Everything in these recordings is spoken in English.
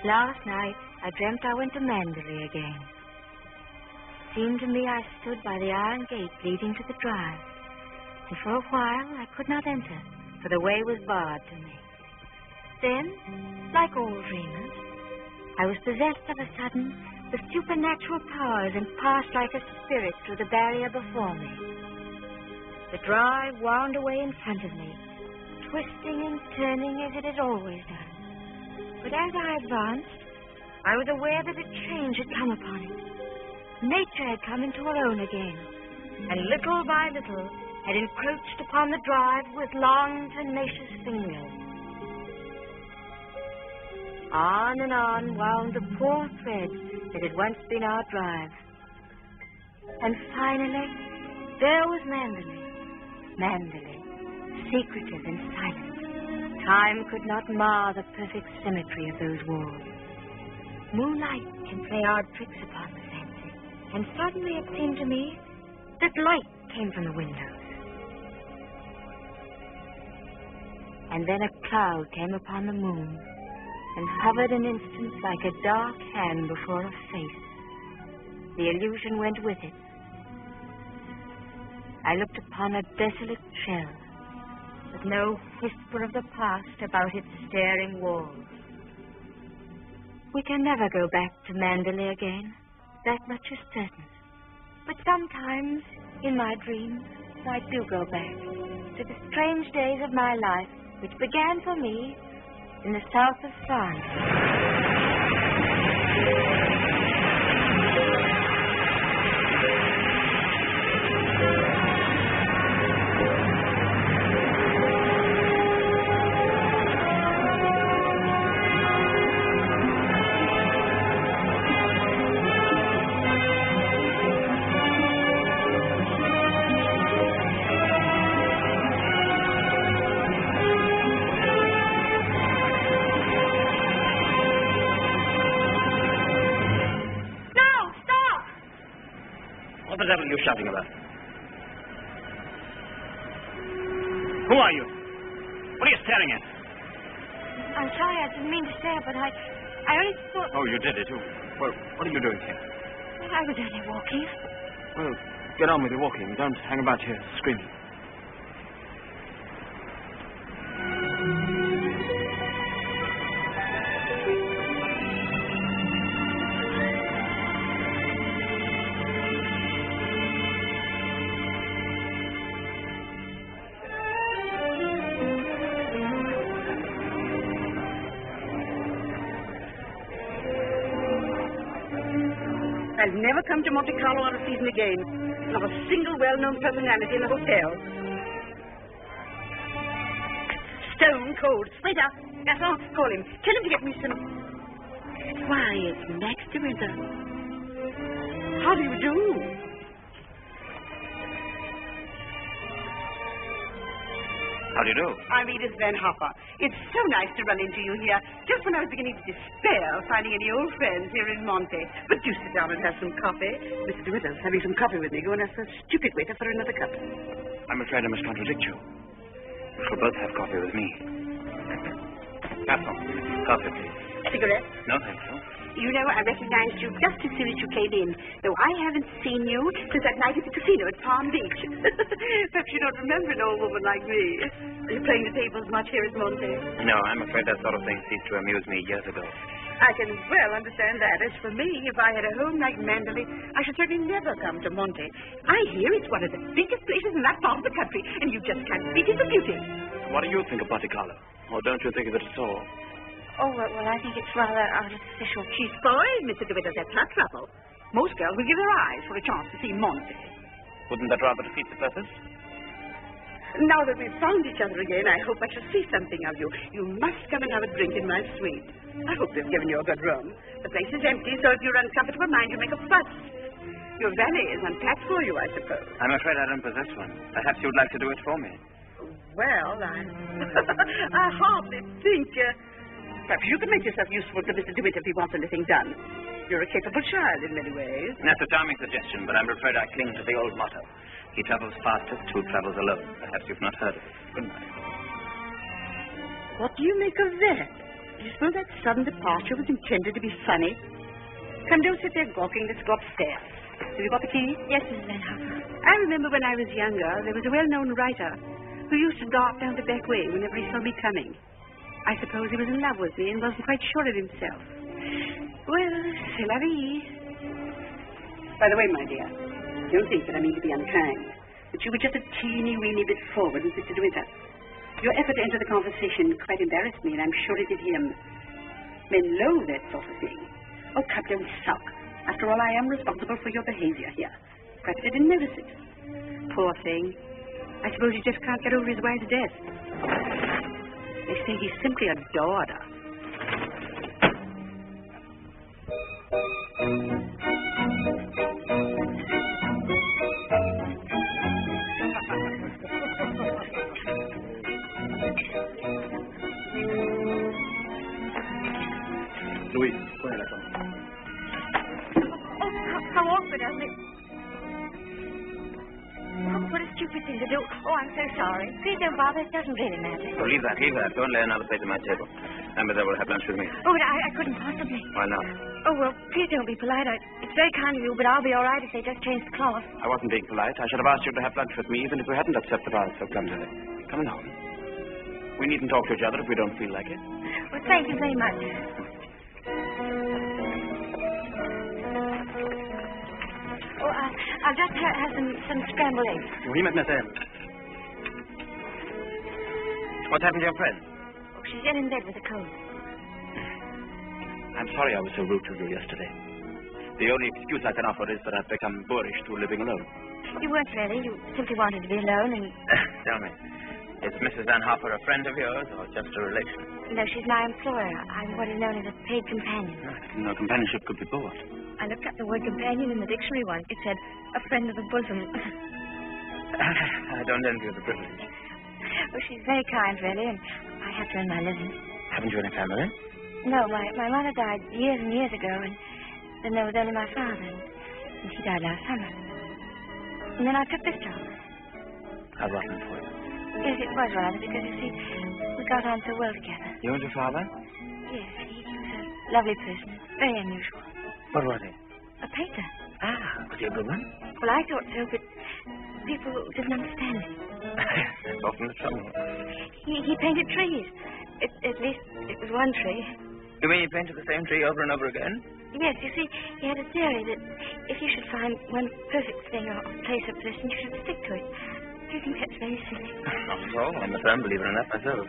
Last night, I dreamt I went to Mandalay again. Seemed to me I stood by the iron gate leading to the drive, and for a while I could not enter, for the way was barred to me. Then, like all dreamers, I was possessed of a sudden with supernatural powers and passed like a spirit through the barrier before me. The drive wound away in front of me, twisting and turning as it had always done. But as I advanced, I was aware that a change had come upon it. Nature had come into her own again, and little by little had encroached upon the drive with long, tenacious fingers. On and on wound the poor thread that had once been our drive. And finally, there was Mandalay. Mandalay, secretive and silent. Time could not mar the perfect symmetry of those walls. Moonlight can play odd tricks upon the senses, and suddenly it seemed to me that light came from the windows. And then a cloud came upon the moon, and hovered an instant like a dark hand before a face. The illusion went with it. I looked upon a desolate shell, with no whisper of the past about its staring walls. We can never go back to Mandalay again, that much is certain. But sometimes, in my dreams, I do go back to the strange days of my life, which began for me in the south of France. What the devil are you shouting about? Who are you? What are you staring at? I'm sorry, I didn't mean to stare, but I only thought... Oh, you did it. Well, what are you doing here? I was only walking. Well, get on with your walking. Don't hang about here screaming. I'll never come to Monte Carlo on a season again. Not a single well-known personality in the hotel. Stone cold. Waiter, Gaston, call him. Tell him to get me some... Why, it's Max de Winter. How do you do? How do you do? I'm Edith Van Hopper. It's so nice to run into you here, just when I was beginning to despair of finding any old friends here in Monte. But do sit down and have some coffee. Mr. DeWitter's having some coffee with me. Go and ask the stupid waiter for another cup. I'm afraid I must contradict you. We shall both have coffee with me. Gaston, coffee, please. Cigarette? No, thank you. You know, I recognized you just as soon as you came in, though I haven't seen you since that night at the casino at Palm Beach. Perhaps you don't remember an old woman like me. Are you playing the tables much here at Monte? No, I'm afraid that sort of thing ceased to amuse me years ago. I can well understand that. As for me, if I had a home like Mandalay, I should certainly never come to Monte. I hear it's one of the biggest places in that part of the country, and you just can't beat it for beauty. What do you think of Monte Carlo? Or don't you think of it at all? Oh, well, I think it's rather artificial. She's spoiled, Mr. DeWitt. That's her trouble. Most girls will give their eyes for a chance to see Monte. Wouldn't that rather defeat the purpose? Now that we've found each other again, I hope I shall see something of you. You must come and have a drink in my suite. I hope they've given you a good room. The place is empty, so if you're uncomfortable, mind you make a fuss. Your valet is unpacked for you, I suppose. I'm afraid I don't possess one. Perhaps you'd like to do it for me. Well, I hardly think... Perhaps you could make yourself useful to Mr. DeWitt if he wants anything done. You're a capable child in many ways. That's a charming suggestion, but I'm afraid I cling to the old motto. He travels fastest who travels alone. Perhaps you've not heard of it. Good night. What do you make of that? Do you suppose that sudden departure was intended to be funny? Come, don't sit there gawking. Let's go upstairs. Have you got the key? Yes, Mrs. Van Hopper. I remember when I was younger, there was a well-known writer who used to dart down the back way whenever he saw me coming. I suppose he was in love with me and wasn't quite sure of himself. Well, c'est la vie. By the way, my dear, don't think that I mean to be unkind, but you were just a teeny-weeny bit forward with Mr. Winter. Your effort to enter the conversation quite embarrassed me, and I'm sure it did him. Men loathe that sort of thing. Oh, come, don't sulk. After all, I am responsible for your behavior here. Perhaps I didn't notice it. Poor thing. I suppose he just can't get over his wife's death. They say he simply adored her. Louise, go ahead, come. How awkward, isn't it? Oh, what a stupid thing to do. Oh, I'm so sorry. Please don't bother. It doesn't really matter. So leave that. Go and lay another plate on my table. Remember that we'll have lunch with me. Oh, but I couldn't possibly. Why not? Oh, well, please don't be polite. It's very kind of you, but I'll be all right if they just change the cloth. I wasn't being polite. I should have asked you to have lunch with me even if we hadn't upset the bar so clumsily. Come along. We needn't talk to each other if we don't feel like it. Well, thank you very much. Oh, I'll just have some scrambled eggs. Oui, mademoiselle. What happened to your friend? Oh, she's in bed with a cold. I'm sorry I was so rude to you yesterday. The only excuse I can offer is that I've become boorish through living alone. You weren't really. You simply wanted to be alone and... Tell me, is Mrs. Van Hopper a friend of yours or just a relation? No, she's my employer. I'm what is known as a paid companion. No, companionship could be both. I looked up the word companion in the dictionary once. It said, a friend of the bosom. I don't envy you the privilege. Well, she's very kind, really, and I have to earn my living. Haven't you any family? No, my mother died years and years ago, and then there was only my father, and he died last summer. And then I took this job. How rotten for you. Yes, it was rather, because, you see, we got on so well together. You and your father? Yes, he was a lovely person, very unusual. What was he? A painter. Ah, was he a good one? Well, I thought so, but people didn't understand it. That's often the trouble. He painted trees. At least it was one tree. You mean he painted the same tree over and over again? Yes, you see, he had a theory that if you should find one perfect thing or place or person, you should stick to it. Do you think that's very silly? Not at all. I'm a firm believer in that myself.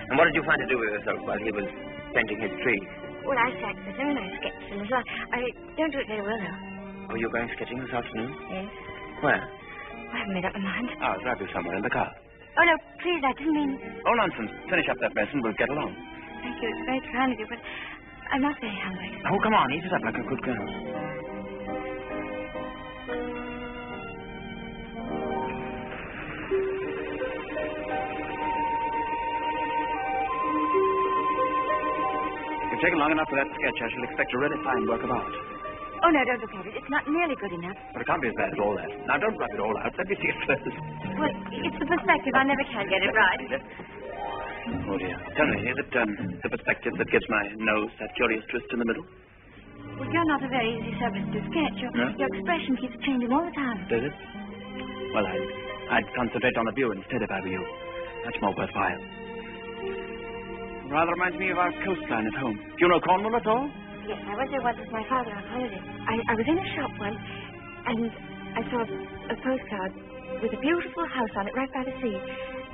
And what did you find to do with yourself while he was painting his tree? Well, I sat with him and I sketched him as well. I don't do it very well, though. Oh, you're going sketching this afternoon? Yes. Where? I haven't made up my mind. I'll drive you somewhere in the car. Oh, no, please, I didn't mean... Oh, nonsense. Finish up that mess and we'll get along. Thank you. It's very kind of you, but I'm not very hungry. Oh, come on. Eat it up like a good girl. You've taken long enough for that sketch. I shall expect a really fine work of art. Oh, no, don't look at it. It's not nearly good enough. But it can't be as bad as all that. Now, don't rub it all out. Let me see it first. Well, it's the perspective. I never can get it right. Oh, dear. Tell me, is it the perspective that gives my nose that curious twist in the middle? Well, you're not a very easy subject to sketch. Your expression keeps changing all the time. Does it? Well, I'd concentrate on the view instead if I were you. Much more worthwhile. Rather reminds me of our coastline at home. Do you know Cornwall at all? Yes, I went there once with my father on holiday. I was in a shop once, and I saw a postcard with a beautiful house on it right by the sea.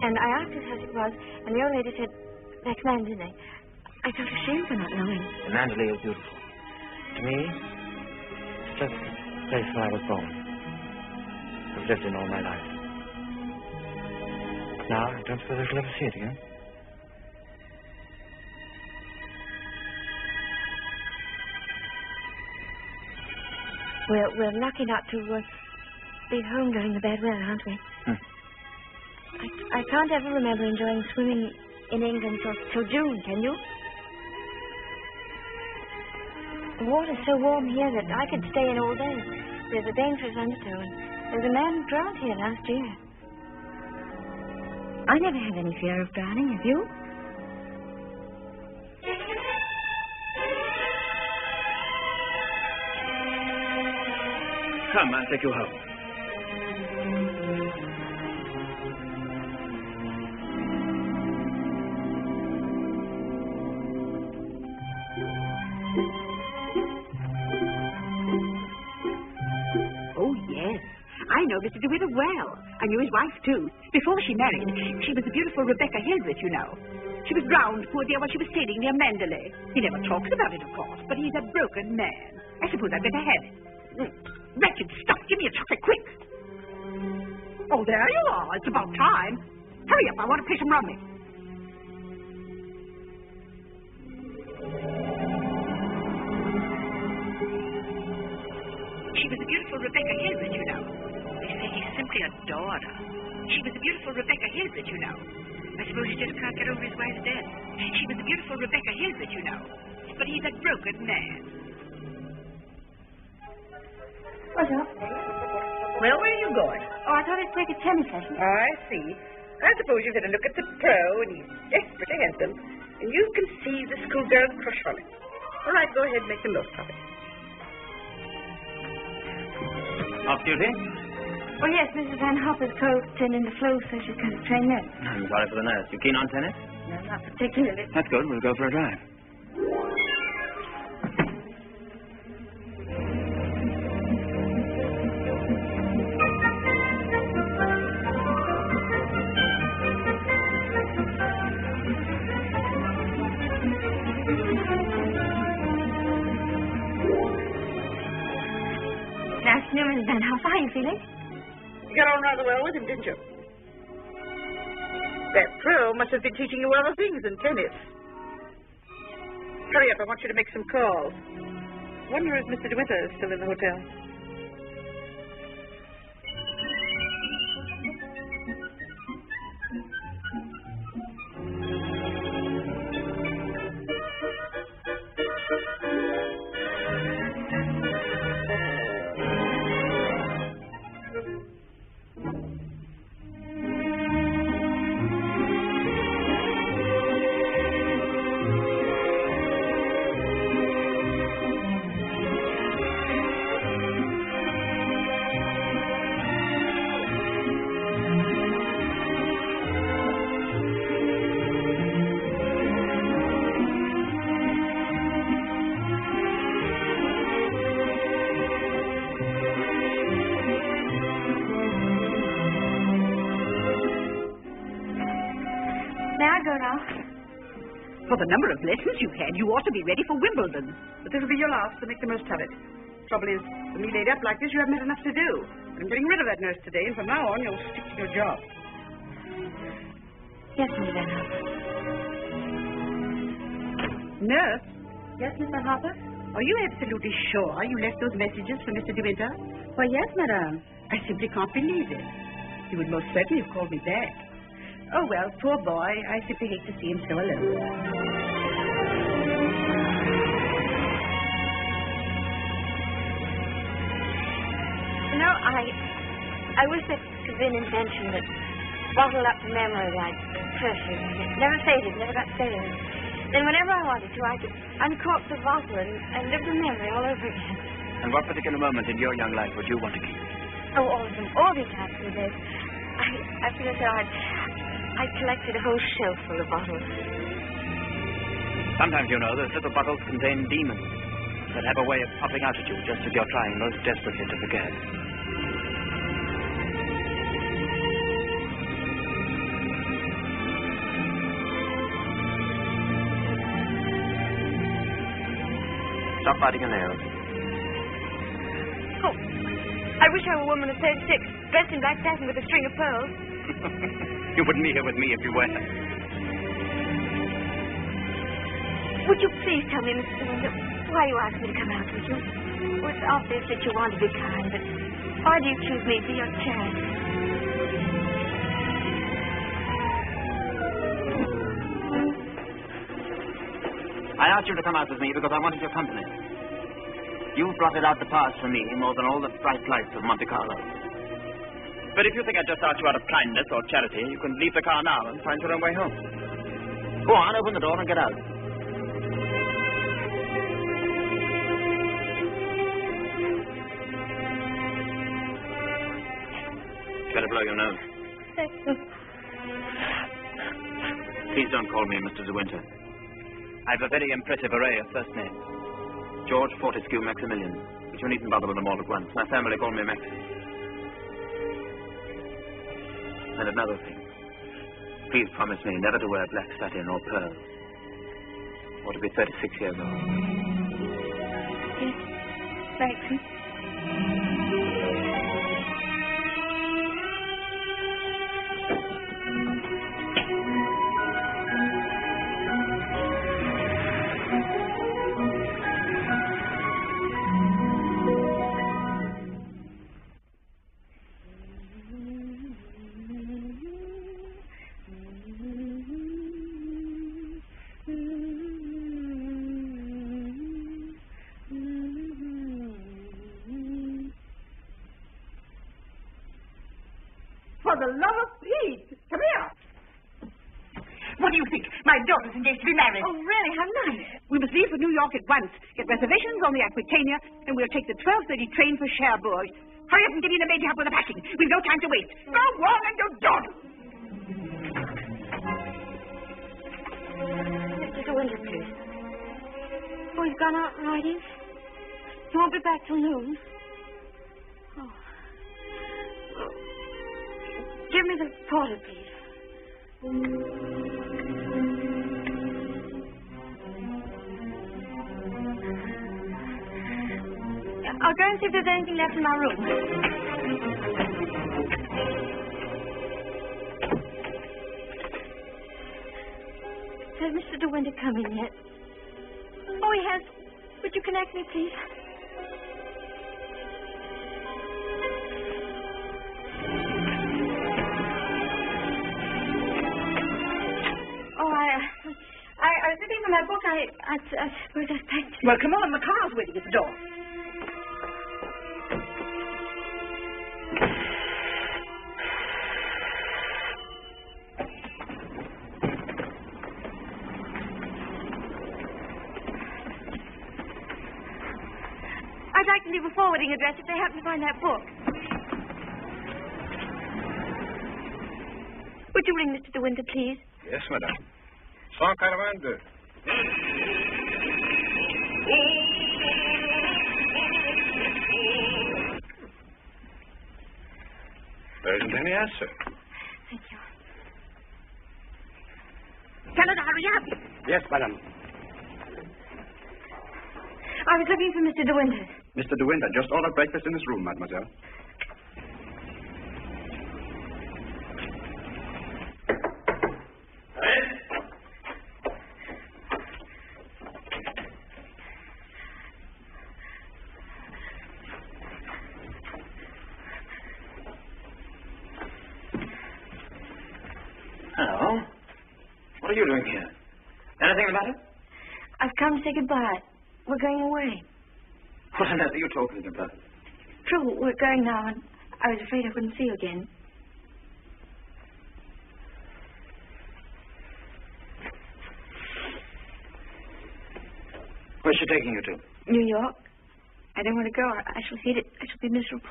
And I asked what house it was, and the old lady said, that's Mandalay. I felt ashamed for not knowing. Mandalay is beautiful. To me, it's just the place where I was born. I've lived in all my life. Now, I don't suppose I shall ever see it again. We're lucky not to be home during the bad weather, aren't we? I can't ever remember enjoying swimming in England till June, can you? The water's so warm here that I could stay in all day. There's a dangerous undertow, and there's a man who drowned here last year. I never had any fear of drowning, have you? Come, I'll take you home. Oh, yes. I know Mr. DeWitt well. I knew his wife, too. Before she married, she was the beautiful Rebecca Hildreth, you know. She was drowned, poor dear, while she was sailing near Mandalay. He never talks about it, of course, but he's a broken man. I suppose I'd better have it. Wretched stuff. Give me a chocolate, quick. Oh, there you are. It's about time. Hurry up. I want to play some rummy. She was the beautiful Rebecca Hildreth, you know. They say he simply adored her. She was the beautiful Rebecca Hildreth, you know. I suppose he just can't get over his wife's death. She was the beautiful Rebecca Hildreth, you know. But he's a broken man. What's up? Well, where are you going? Oh, I thought I'd take a tennis lesson. Oh, I see. I suppose you've had a look at the pro, and he's desperately handsome. And you can see the schoolgirl's crush on him. All right, go ahead and make the most of it. Off duty? Well, yes, Mrs. Van Hopper's coached in the flow, so she's going to train nurse. I'm sorry for the nurse. You keen on tennis? No, not particularly. That's good. We'll go for a drive. Good afternoon, Mrs. Van Hopper. How are you feeling? You got on rather well with him, didn't you? That pro must have been teaching you other things than tennis. Hurry up, I want you to make some calls. Wonder if Mr. DeWitt is still in the hotel. For the number of lessons you've had, you ought to be ready for Wimbledon. But this will be your last, so make the most of it. Trouble is, when you laid up like this, you haven't had enough to do. I'm getting rid of that nurse today, and from now on, you'll stick to your job. Yes, Miss Van Hopper. Nurse? Yes, Miss Van Hopper? Are you absolutely sure you left those messages for Mr. DeWitt? Why, yes, madame. I simply can't believe it. He would most certainly have called me back. Oh, well, poor boy. I simply hate to see him so alone. You know, I wish there could have been an invention that bottled up the memory like perfume. It never faded, never got stale. Then whenever I wanted to, I could uncork the bottle and live the memory all over again. And what particular moment in your young life would you want to keep? Oh, all of them. All these happy days. I feel as though I collected a whole shelf full of bottles. Sometimes, you know, those little bottles contain demons that have a way of popping out at you just as you're trying most desperately to forget. Stop biting your nails. Oh, I wish I were a woman of 36, dressed in black satin with a string of pearls. You wouldn't be here with me if you were. Would you please tell me, Mr. Windsor, why you asked me to come out with you? Well, it's obvious that you want to be kind, but why do you choose me for your charity? I asked you to come out with me because I wanted your company. You've brought it out the past for me more than all the bright lights of Monte Carlo. But if you think I just asked you out of kindness or charity, you can leave the car now and find your own way home. Go on, open the door and get out. below your nose. Please don't call me Mr. De Winter. I've a very impressive array of first names. George Fortescue Maximilian. But you needn't bother with them all at once. My family call me Max. And another thing. Please promise me never to wear black satin or pearls. Or to be 36 years old. Yes, thanks. For the love of Pete, come here. What do you think? My daughter's engaged to be married. Oh, really? How nice. We must leave for New York at once. Get reservations on the Aquitania, and we'll take the 12:30 train for Cherbourg. Hurry up and get in and maybe help with the packing. We've no time to waste. Go on and do it. Mr. De Winter, please. Oh, he's gone out riding. He won't be back till noon. Oh. Give me the porter, please. I'll go and see if there's anything left in my room. Has Mr. De Winter come in yet? Oh, he has. Would you connect me, please? Oh, I was looking for my book. I suppose I packed. Well, come on. The car's waiting at the door. I'd like to leave a forwarding address if they happen to find that book. Would you ring Mr. De Winter, please? Yes, madame. 142. There isn't any answer. Thank you. Tell her to hurry up. Yes, madame. I was looking for Mr. De Winter. Mr. De Winter just ordered breakfast in his room, mademoiselle. Hello. What are you doing here? Anything the matter? I've come to say goodbye. We're going away. What on earth are you talking about? True, we're going now, and I was afraid I wouldn't see you again. Where's she taking you to? New York. I don't want to go. I shall hate it. I shall be miserable.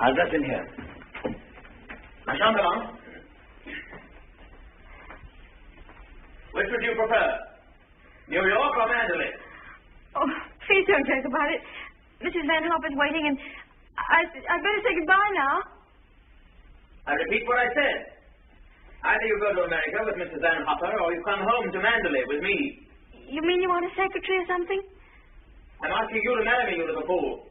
I'll dress in here. I shan't go on. Which would you prefer? New York or Mandalay? Oh, please don't talk about it. Mrs. Van Hopper's waiting, and I'd better say goodbye now. I repeat what I said. Either you go to America with Mrs. Van Hopper, or you come home to Mandalay with me. You mean you want a secretary or something? I'm asking you to marry me, you little fool.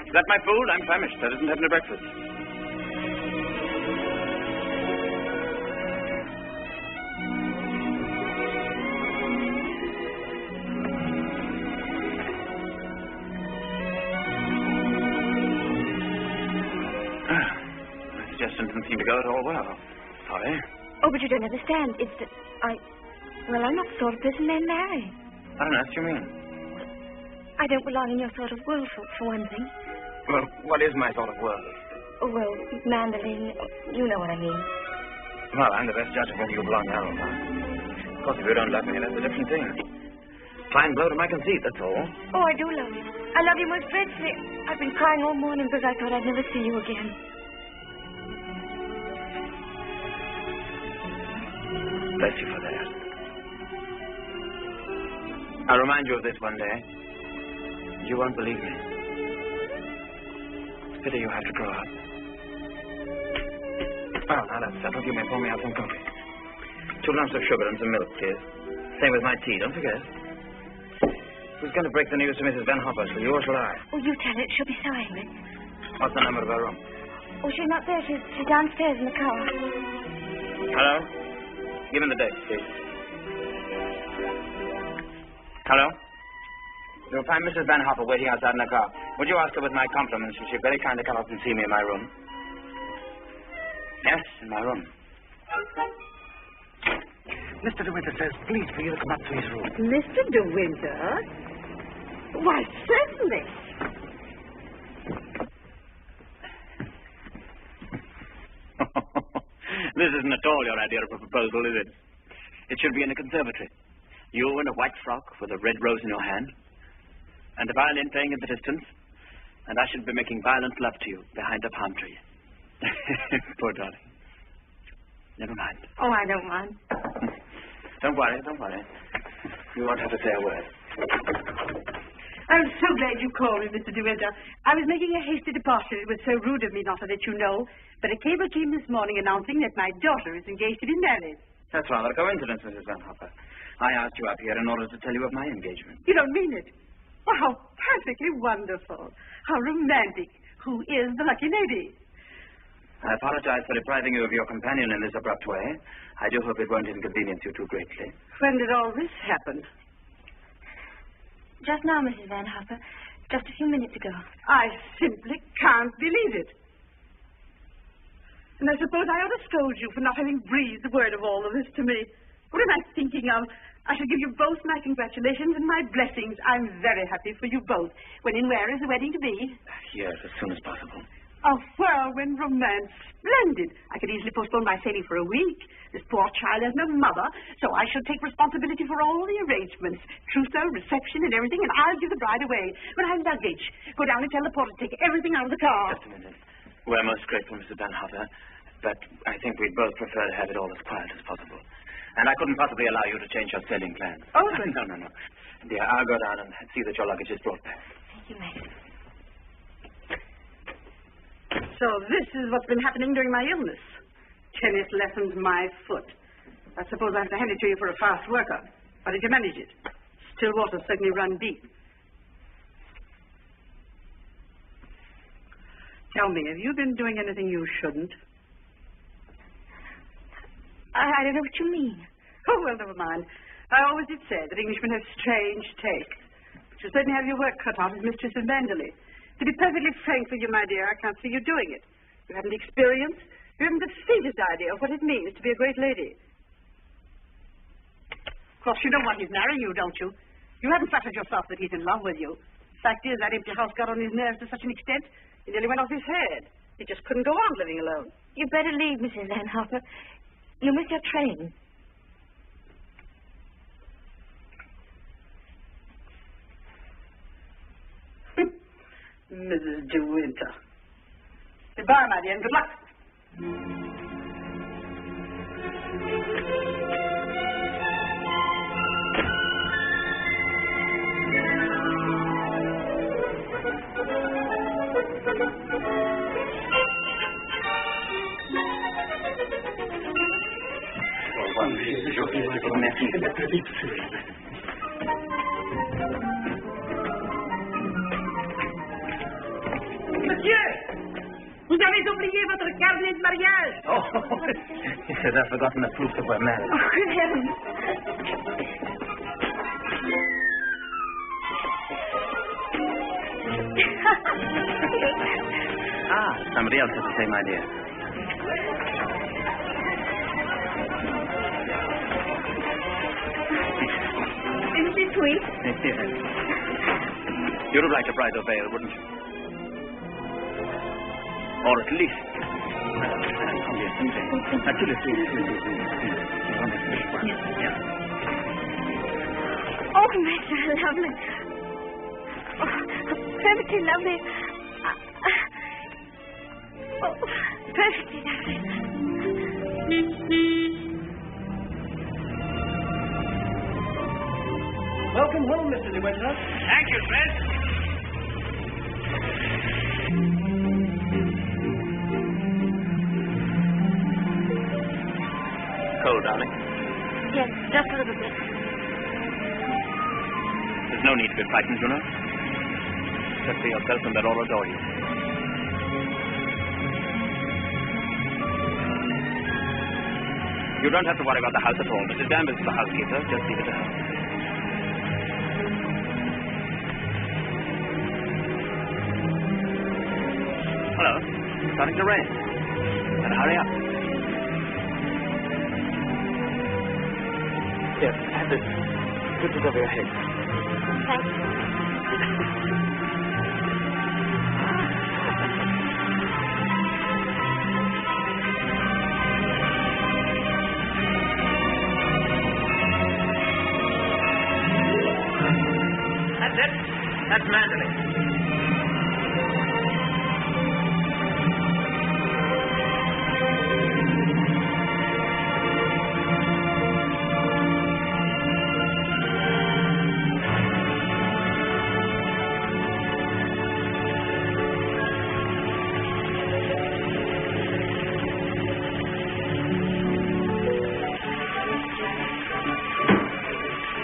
Is that my food? I'm famished. I didn't have no breakfast. My suggestion didn't seem to go at all well. Sorry. Oh, but you don't understand. It's that well, I'm not the sort of person men marry. What on earth do you mean? I don't belong in your sort of world, for one thing. Well, what is my sort of world? Oh, well, mandolin, you know what I mean. Well, I'm the best judge of whether you belong now or not. Of course, if you don't love me, that's a different thing. Fine blow to my conceit, that's all. Oh, I do love you. I love you most dreadfully. I've been crying all morning because I thought I'd never see you again. Bless you for that. I'll remind you of this one day. You won't believe me. It's a pity you have to grow up. Well, now that's settled. You may pour me out some coffee. 2 lumps of sugar and some milk, please. Same with my tea, don't forget. Who's going to break the news to Mrs. Van Hopper? Shall you or shall I? Oh, you tell it. She'll be so angry. What's the number of her room? Oh, she's not there. She's downstairs in the car. Hello? Give me the date, please. Hello? You'll find Mrs. Van Hopper waiting outside in the car. Would you ask her with my compliments if she'd very kindly come up and see me in my room? Yes, in my room. Mr. De Winter says, please, for you to come up to his room. Mr. De Winter? Why, certainly. This isn't at all your idea of a proposal, is it? It should be in a conservatory. You in a white frock with a red rose in your hand, and a violin playing in the distance, and I should be making violent love to you behind a palm tree. Poor darling. Never mind. Oh, I don't mind. Don't worry, don't worry. You won't have to say a word. I'm so glad you called me, Mr. De Winter. I was making a hasty departure. It was so rude of me not to let you know. But a cable came this morning announcing that my daughter is engaged to be married. That's rather a coincidence, Mrs. Van Hopper. I asked you up here in order to tell you of my engagement. You don't mean it? Well, how perfectly wonderful. How romantic. Who is the lucky lady? I apologize for depriving you of your companion in this abrupt way. I do hope it won't inconvenience you too greatly. When did all this happen? Just now, Mrs. Van Hopper. Just a few minutes ago. I simply can't believe it. And I suppose I ought to scold you for not having breathed a word of all of this to me. What am I thinking of? I shall give you both my congratulations and my blessings. I'm very happy for you both. When and where is the wedding to be? Yes, as soon as possible. A whirlwind romance. Splendid. I could easily postpone my sailing for a week. This poor child has no mother, so I shall take responsibility for all the arrangements. Trousseau, reception, and everything, and I'll give the bride away. When I have luggage, go down and tell the porter to take everything out of the car. Just a minute. We're most grateful, Mr. Van Hopper, but I think we'd both prefer to have it all as quiet as possible. And I couldn't possibly allow you to change your sailing plans. Oh, No. Dear, I'll go down and see that your luggage is brought back. Thank you, Max. So this is what's been happening during my illness. Tennis lessons, my foot. I suppose I have to hand it to you for a fast worker. How did you manage it? Still water certainly run deep. Tell me, have you been doing anything you shouldn't? I don't know what you mean. Oh, well, never mind. I always did say that Englishmen have strange tastes. But you certainly have your work cut out as mistress of Manderley. To be perfectly frank with you, my dear, I can't see you doing it. You haven't experience. You haven't the faintest idea of what it means to be a great lady. Of course, you know why he's marrying you, don't you? You haven't flattered yourself that he's in love with you. The fact is, that empty house got on his nerves to such an extent, he nearly went off his head. He just couldn't go on living alone. You'd better leave, Mrs. Van Hopper. You missed your train. Mrs. De Winter. Goodbye, my dear, and good luck. Monsieur, vous avez oublié votre carnet de mariage. Oh, he said I've forgotten the proof that we're married. Oh, good heavens. Somebody else has the same idea. Isn't she sweet? Yes. You'd have liked a bridal veil, wouldn't you? Or at least... Oh, Master, lovely. Oh, perfectly lovely. Oh, perfectly lovely. Welcome home, Mr. De Winter. Thank you, Fred. Cold, darling? Yes, just a little bit. There's no need to be frightened, you know. Just be yourself and they'll all adore you. You don't have to worry about the house at all. Mrs. Danvers is the housekeeper. Just leave it to her. Hello. It's starting to rain. Better hurry up. Here, have this. Put this over your head. Thank you. That's it. That's Manderley.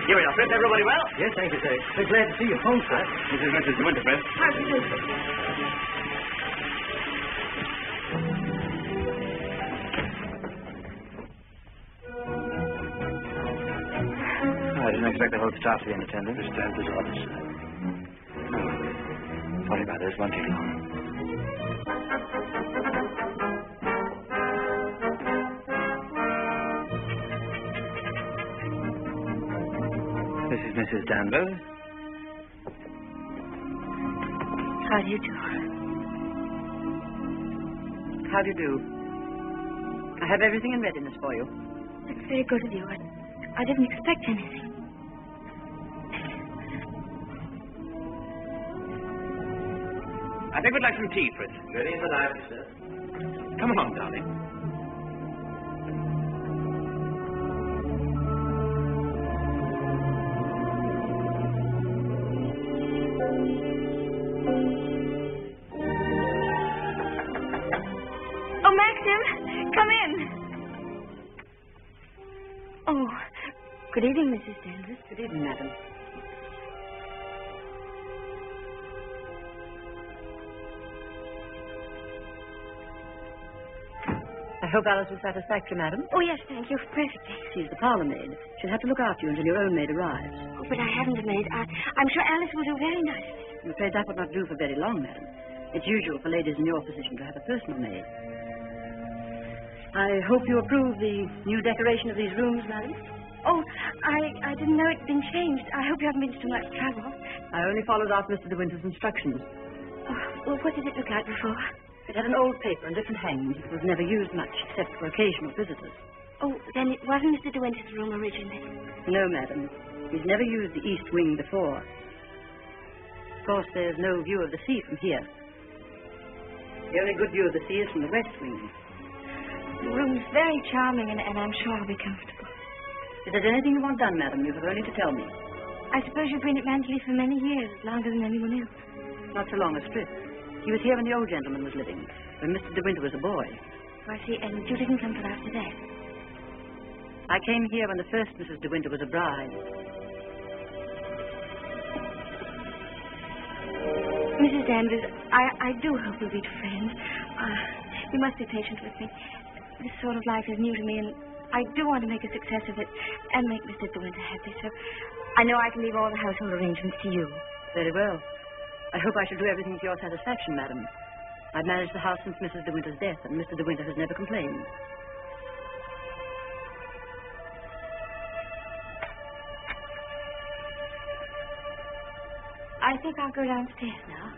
Here we are, Fred. Everybody well? Yes, thank you, sir. We're glad to see you home, sir. This is Mrs. De Winter, Fred. How do you do? I didn't expect the whole staff to be in attendance. Miss Danvers' orders, sir. Sorry about this. Won't take long. This is Mrs. Danvers. How do you do? How do you do? I have everything in readiness for you. That's very good of you. I didn't expect anything. I think we'd like some tea, Fritz. Ready for that, sir. Come along, darling. Oh, Maxim, come in. Oh, good evening, Mrs. Danvers. Good evening, madam. I hope Alice was satisfactory, madam. Oh, yes, thank you. Perfectly. She's the parlour maid. She'll have to look after you until your own maid arrives. Oh, but I haven't a maid. I'm sure Alice will do very nicely. I'm afraid that would not do for very long, madam. It's usual for ladies in your position to have a personal maid. I hope you approve the new decoration of these rooms, madam. Oh, I didn't know it'd been changed. I hope you haven't been to too much trouble. I only followed out Mr. De Winter's instructions. Oh, well, what did it look like before? It had an old paper and different hangings. It was never used much except for occasional visitors. Oh, then it wasn't Mr. De Winter's room originally. No, madam. He's never used the east wing before. Of course, there's no view of the sea from here. The only good view of the sea is from the west wing. The room's very charming, and I'm sure I'll be comfortable. If there's anything you want done, madam, you have only to tell me. I suppose you've been at Manderley for many years, longer than anyone else. Not so long a strip. He was here when the old gentleman was living, when Mr. De Winter was a boy. I see, and you didn't come till after that. I came here when the first Mrs. De Winter was a bride. Mrs. Danvers, I do hope we'll be friends. You must be patient with me. This sort of life is new to me, and I do want to make a success of it and make Mr. De Winter happy, so I know I can leave all the household arrangements to you. Very well. I hope I shall do everything to your satisfaction, madam. I've managed the house since Mrs. De Winter's death, and Mr. De Winter has never complained. I think I'll go downstairs now.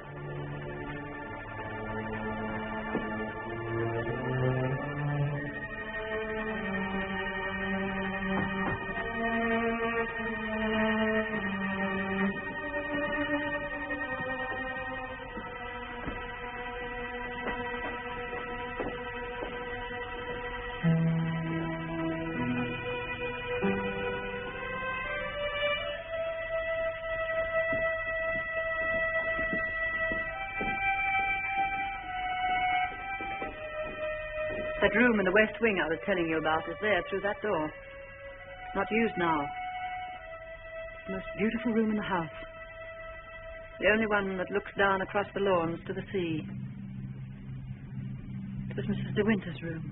That room in the west wing I was telling you about is there through that door. Not used now. It's the most beautiful room in the house. The only one that looks down across the lawns to the sea. It was Mrs. De Winter's room.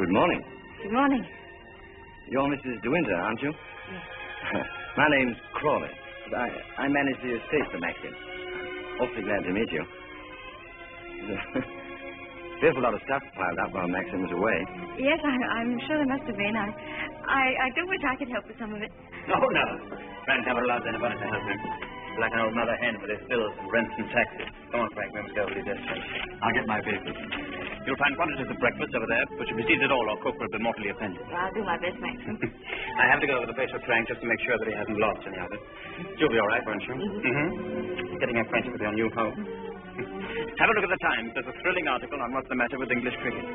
Good morning. Good morning. You're Mrs. De Winter, aren't you? Yes. My name's Crawley. I manage the estate for Maxim. Awfully glad to meet you. There's a fearful lot of stuff piled up while Maxim was away. Yes, I'm sure there must have been. I do wish I could help with some of it. No, no. Frank never allows anybody to help him. Like an old mother hen with his bills and rents and taxes. Come on, Frank, we must go over to this place. I'll get my papers. You'll find quantities of breakfast over there, but you'll be seated all or cook will be mortally offended. Well, I'll do my best, Maxim. I have to go over the place with Frank just to make sure that he hasn't lost any of it. You'll be all right, won't you? Mm-hmm. Getting acquainted with your new home. Have a look at the Times. There's a thrilling article on what's the matter with English cricket.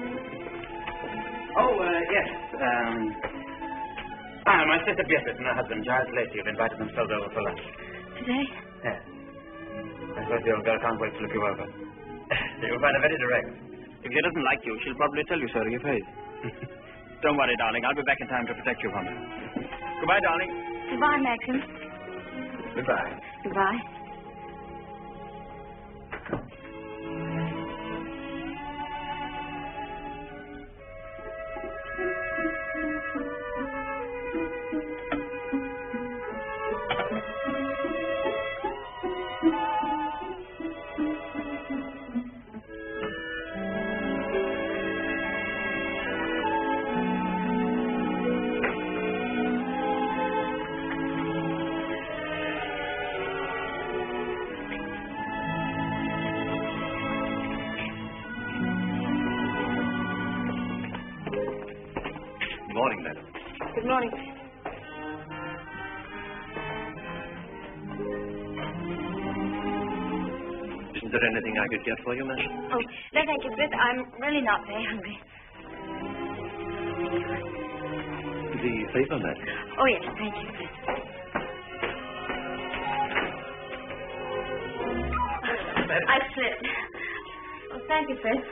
Oh, yes. My sister Beatrice and her husband, Giles Lacey, have invited themselves over for lunch. Today? Yes. I suppose the old girl can't wait to look you over. You'll find her very direct. If she doesn't like you, she'll probably tell you so to your face. Don't worry, darling. I'll be back in time to protect you from her. Goodbye, darling. Goodbye, Maxim. Goodbye. Goodbye. Good morning, madam. Good morning. Isn't there anything I could get for you, madam? Oh, no, thank you, Smith. I'm really not very hungry. The paper, madam. Oh, yes, thank you, Smith. I slipped. Oh, thank you, Smith.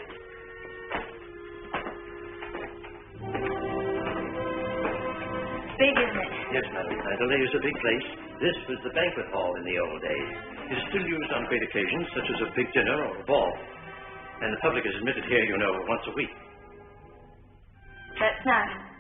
Big, isn't it? Yes, madam. I tell you, it's a big place. This was the banquet hall in the old days. It is still used on great occasions, such as a big dinner or a ball. And the public is admitted here, you know, once a week. That's nice.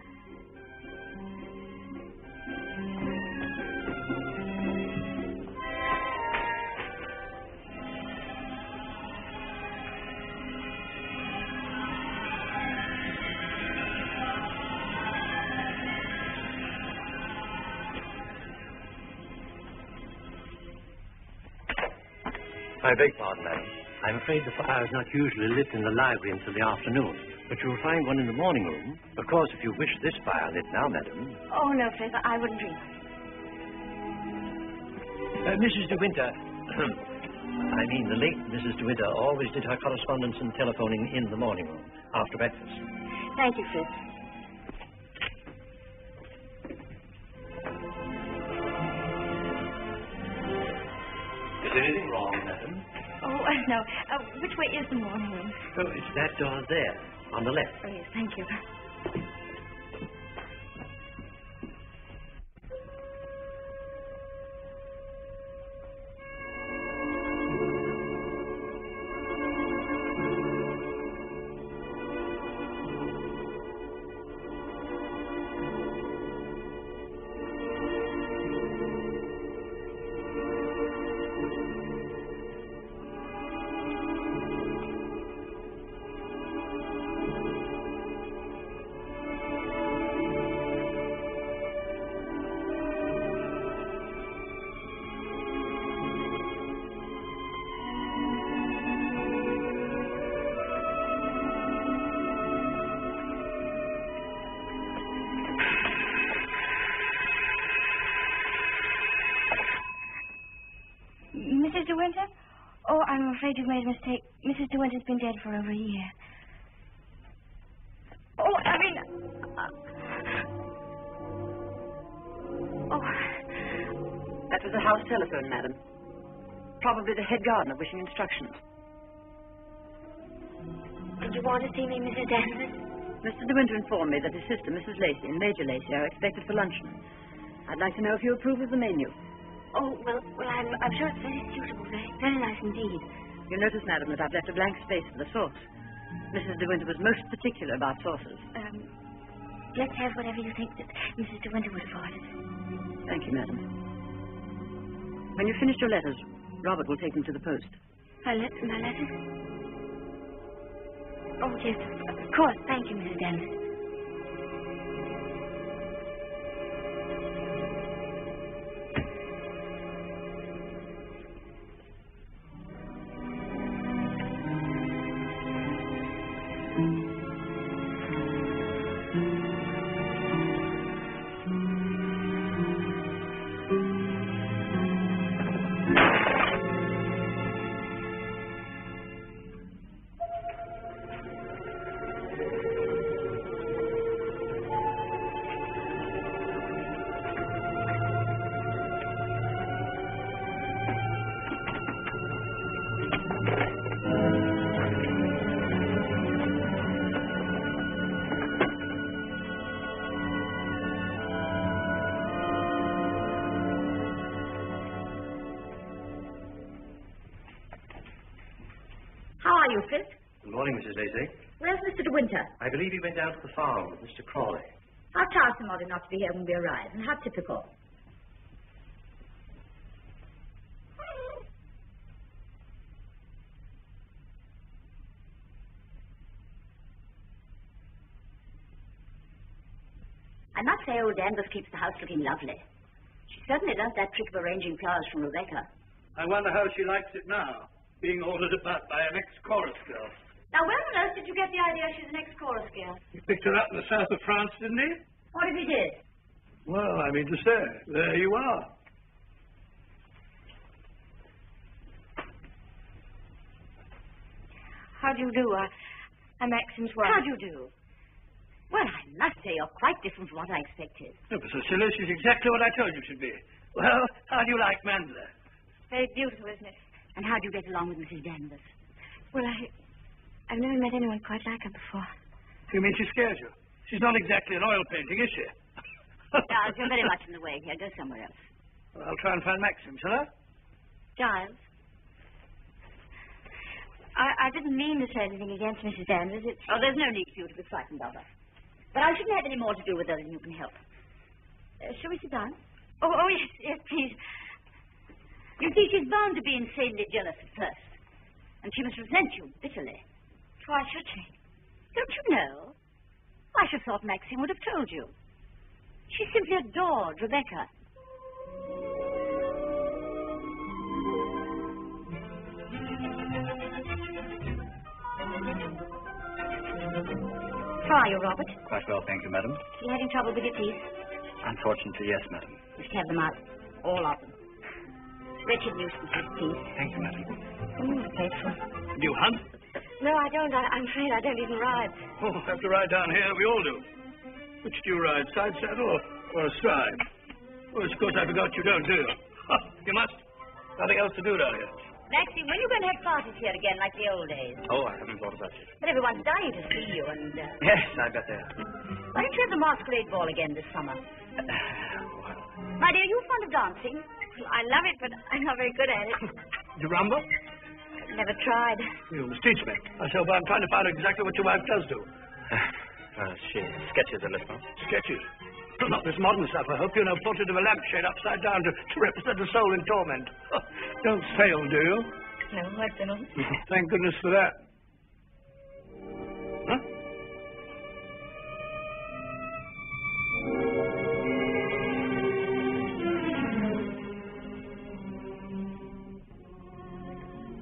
I beg pardon, madam. I'm afraid the fire is not usually lit in the library until the afternoon, but you'll find one in the morning room. Of course, if you wish this fire lit now, madam. Oh, no, Smith, I wouldn't dream. Mrs. De Winter, I mean the late Mrs. De Winter always did her correspondence and telephoning in the morning room after breakfast. Thank you, Smith. Is anything wrong, madam? Oh, no. Which way is the morning room? Oh, it's that door there, on the left. Oh, yes, thank you. Mrs. De Winter? Oh, I'm afraid you've made a mistake. Mrs. De Winter's been dead for over a year. Oh, I mean... Oh, that was the house telephone, madam. Probably the head gardener wishing instructions. Did you want to see me, Mrs. Danvers? Mr. De Winter informed me that his sister, Mrs. Lacey, and Major Lacey are expected for luncheon. I'd like to know if you approve of the menu. Oh, well, I'm sure it's very suitable, very nice indeed. You'll notice, madam, that I've left a blank space for the sauce. Mrs. De Winter was most particular about sauces. Let's have whatever you think that Mrs. De Winter would have ordered. Thank you, madam. When you've finished your letters, Robert will take them to the post. My letters? Oh, yes, of course. Thank you, Mrs. Danvers. Good morning, Mrs. Lacey. Where's Mr. De Winter? I believe he went down to the farm with Mr. Crawley. How tiresome of him not to be here when we arrive, and how typical. I must say old Danvers keeps the house looking lovely. She certainly learnt that trick of arranging flowers from Rebecca. I wonder how she likes it now, being ordered about by an ex-chorus girl. Now, where on earth did you get the idea she's an ex-chorus girl? He picked her up in the south of France, didn't he? What if he did? Well, I mean to say, there you are. How do you do? I'm Maxim's wife. How do you do? Well, I must say you're quite different from what I expected. No, but Cecilia, she's exactly what I told you she'd be. Well, how do you like Mandela? Very beautiful, isn't it? And how do you get along with Mrs. Danvers? Well, I've never met anyone quite like her before. You mean she scares you? She's not exactly an oil painting, is she? Giles, you're very much in the way here. Go somewhere else. Well, I'll try and find Maxim, shall I? Giles? I didn't mean to say anything against Mrs. Danvers. Oh, there's no need for you to be frightened of her. But I shouldn't have any more to do with her than you can help. Shall we sit down? Oh, yes, please. You see, she's bound to be insanely jealous at first. And she must resent you bitterly. Why should she? Don't you know? I should have thought Maxine would have told you. She simply adored Rebecca. How are you, Robert? Quite well, thank you, madam. You having trouble with your teeth? Unfortunately, yes, madam. You should have them out. All of them. Wretched nuisance, these teeth. Thank you, madam. Faithful. Do you hunt? No, I don't. I'm afraid I don't even ride. Oh, have to ride down here. We all do. Which do you ride, side saddle or astride? Well, of course, I forgot you don't, do you? You must. Nothing else to do down here. Maxie, when are you going to have parties here again like the old days? Oh, I haven't thought about it. But everyone's dying to see you, and... Yes, I bet they are. Why don't you have the masquerade ball again this summer? My dear, are you fond of dancing? I love it, but I'm not very good at it. You rumble? Never tried. You must teach me. Myself, I'm trying to find out exactly what your wife does do. She sketches a little. Sketches? Not this modern stuff, I hope. You know, portrait of a lampshade upside down to represent a soul in torment. Don't fail, do you? No, I don't. Thank goodness for that. Huh?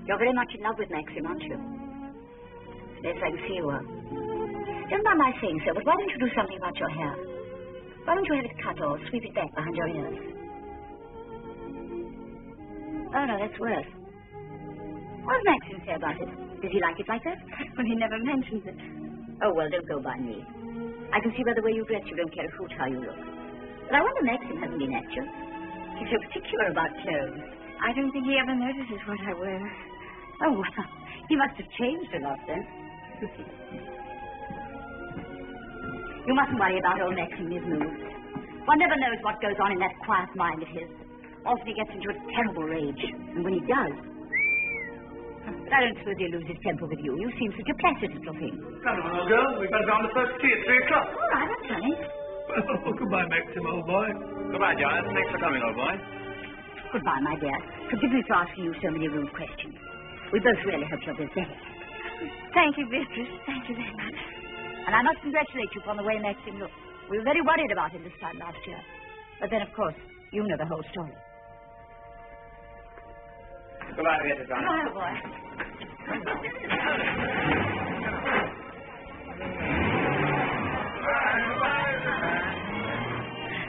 You're very much in love with Maxim, aren't you? Yes, I can see you are. Don't mind my saying so, but why don't you do something about your hair? Why don't you have it cut or sweep it back behind your ears? Oh, no, that's worse. What does Maxim say about it? Does he like it like that? Well, he never mentions it. Oh, well, don't go by me. I can see by the way you dress you don't care a hoot how you look. But I wonder Maxim hasn't been at you. He's so particular about clothes. I don't think he ever notices what I wear. Oh, well, he must have changed a lot then. You mustn't worry about old Maxim and his moods. One never knows what goes on in that quiet mind of his. Often he gets into a terrible rage. And when he does... But I don't suppose he'll lose his temper with you. You seem such a placid little thing. Come on, old girl. We've got to go on the first tea at 3 o'clock. All right, I'm coming. Well, goodbye, Maxim, old boy. Goodbye, Giles. Thanks for coming, old boy. Goodbye, my dear. Forgive me for asking you so many rude questions. We both really hope you'll be very happy. Thank you, Beatrice. Thank you very much. And I must congratulate you upon the way Maxim looked. We were very worried about him this time last year. But then, of course, you know the whole story. Goodbye, Beatrice. Goodbye, boy.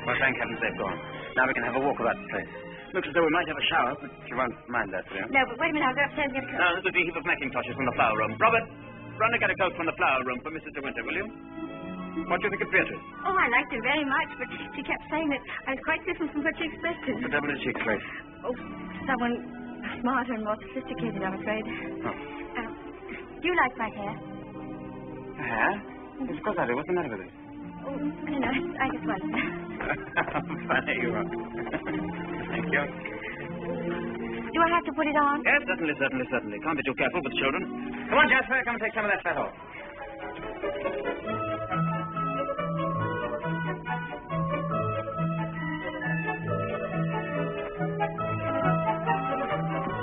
Well, thank heavens they've gone. Now we can have a walk about the place. Looks as though we might have a shower, but you won't mind that, will you? No, but wait a minute. I'll go upstairs and get a coat. No, there'll be a heap of mackintoshes from the flower room. Robert, run and get a coat from the flower room for Mrs. De Winter, will you? What do you think of Beatrice? Oh, I liked her very much, but she kept saying that I was quite different from what she expected. What the devil did she expect? Oh, someone smarter and more sophisticated, I'm afraid. Oh. Do you like my hair? Hair? Yes, of course I do. What's the matter with it? Oh, I don't know. I just wondered. Funny you are. Thank you. Do I have to put it on? Yes, certainly. Can't be too careful with children. Come on, Jasper, come and take some of that fat off.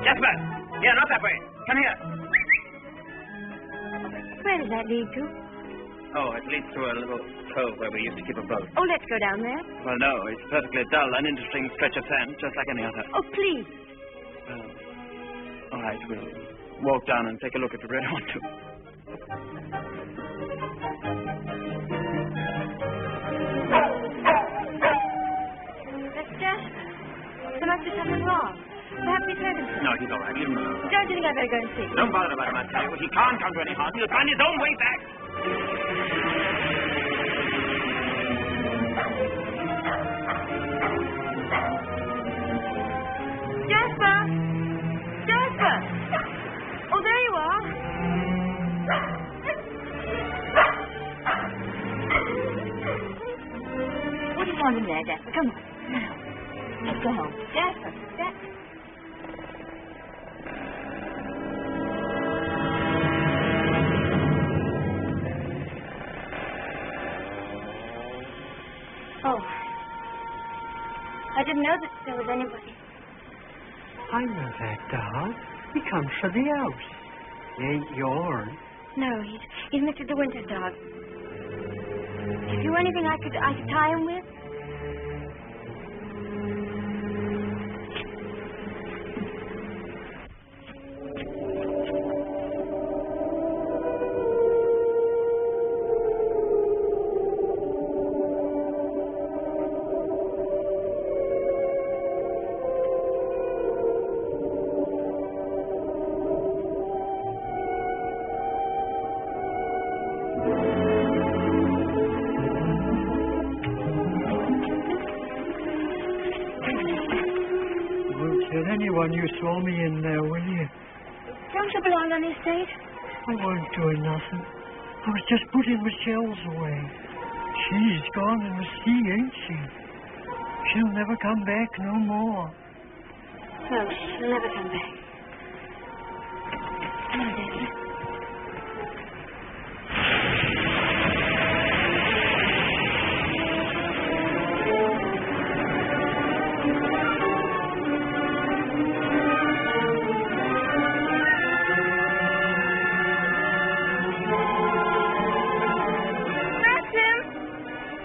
Jasper! Here, not that way. Come here. Where does that lead to? Oh, it leads to a little cove where we used to keep a boat. Oh, let's go down there. Well, no, it's a perfectly dull, uninteresting stretch of sand, just like any other. Oh, please. All right, we'll walk down and take a look if you really want to. That's Jasper. There must be something wrong. Perhaps he's hurt himself. No, he's all right. Leave him alone. Don't you think I'd better go and see? Don't bother about him, I tell you. He can't come to any harm. He'll find his own way back. Jasper! Jasper! Oh, there you are. What do you want in there, Jasper? Come on. Now. Let's go home. Jasper. Oh. I didn't know that there was anybody. I know that dog. He comes from the house. He ain't yours. No, he's Mr. De Winter's dog. Have you anything I could tie him with? one you saw me in there, will you? Don't you belong on the estate? I wasn't doing nothing. I was just putting Michelle's away. She's gone in the sea, ain't she? She'll never come back no more. No, she'll never come back. Come on, Daddy.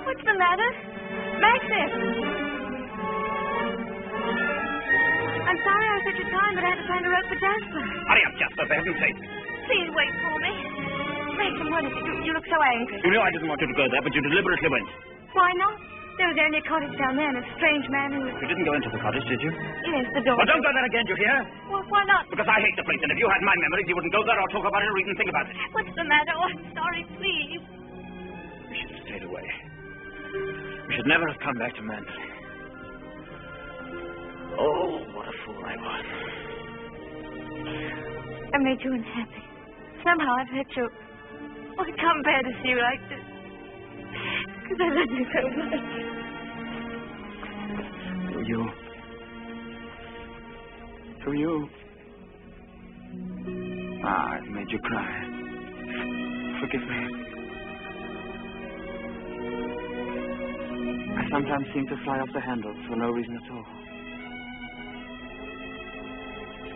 What's the matter? Maxim! I'm sorry I was such a time, but I had to find a rope for Jasper. Hurry up, Jasper, for heaven's sake. Please wait for me. Maxim, what is it? You look so angry. You knew I didn't want you to go there, but you deliberately went. Why not? There was only a cottage down there and a strange man who... You didn't go into the cottage, did you? Yes, the door. Well, don't go there again, do you hear? Well, why not? Because I hate the place, and if you had my memories, you wouldn't go there or talk about it or even think about it. What's the matter? Oh, I'm sorry, please. We should have stayed away. We should never have come back to Manderley. Oh, what a fool I was. I made you unhappy. Somehow I've hurt you. Oh, I can't bear to see you like this. Because I love you so much. For you. I've made you cry. Forgive me. I sometimes seem to fly off the handle for no reason at all.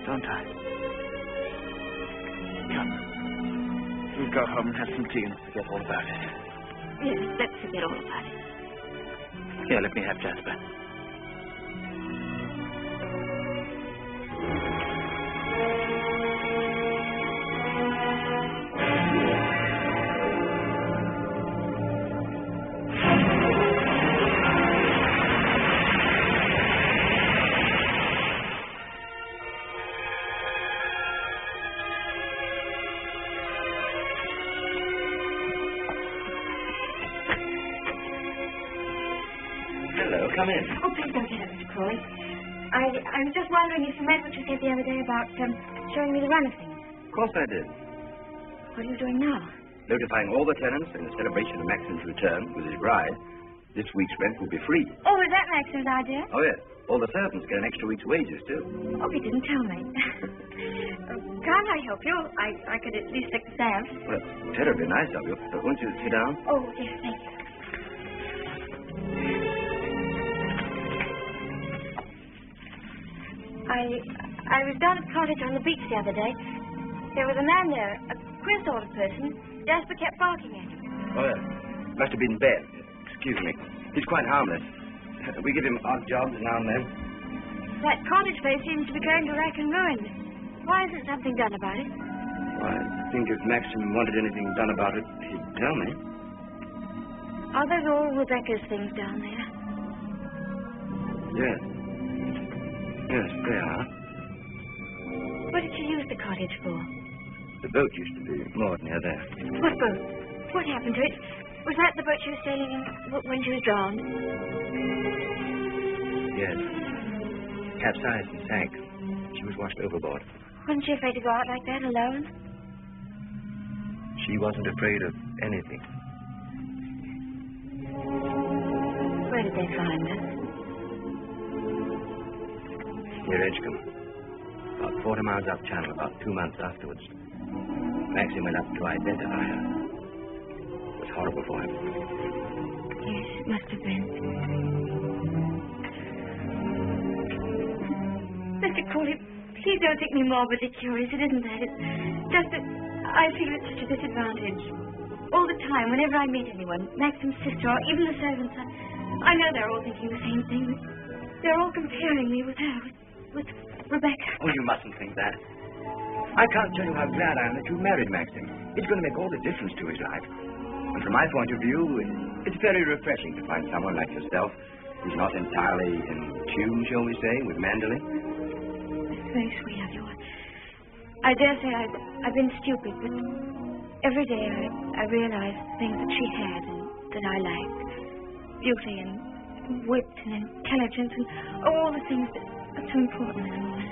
Don't I? Come. We'll go home and have some tea and forget all about it. Yes, let's forget all about it. Here, let me have Jasper. Come in. Oh, please don't get up, Mr. Crawley. I was just wondering if you meant what you said the other day about showing me the run of things. Of course I did. What are you doing now? Notifying all the tenants in the celebration of Maxim's return with his bride. This week's rent will be free. Oh, is that Maxim's idea? Oh, yes. All the servants get an extra week's wages, too. Oh, he didn't tell me. Can't I help you? I could at least lick the stamps. Well, that's terribly nice of you. But won't you sit down? Oh, yes, thank you. I was down at the cottage on the beach the other day. There was a man there, a queer sort of person. Jasper kept barking at him. Oh, yes. Must have been bad. Excuse me. He's quite harmless. We give him odd jobs now and then. That cottage place seems to be going to rack and ruin. Why isn't something done about it? Well, I think if Maxim wanted anything done about it, he'd tell me. Are those all Rebecca's things down there? Yes. Yes, they are. What did she use the cottage for? The boat used to be moored near there. What boat? What happened to it? Was that the boat she was sailing in when she was drowned? Yes. Capsized and sank. She was washed overboard. Wasn't she afraid to go out like that alone? She wasn't afraid of anything. Where did they find her? Near Edgecombe. About 40 miles up channel, about 2 months afterwards. Maxim went up to identify her. It was horrible for him. Yes, it must have been. Mr. Crawley, please don't think me morbidly curious. It isn't that. It's just that I feel at such a disadvantage. All the time, whenever I meet anyone, Maxim's sister or even the servants, I know they're all thinking the same thing. They're all comparing me with her, with Rebecca. Oh, you mustn't think that. I can't tell you how glad I am that you married Maxim. It's going to make all the difference to his life. And from my point of view, it's very refreshing to find someone like yourself who's not entirely in tune, shall we say, with Manderley. It's very sweet of you. I dare say I've been stupid, but every day I realize things that she had and that I lacked. Beauty and wit and intelligence and all the things that are so important in a woman.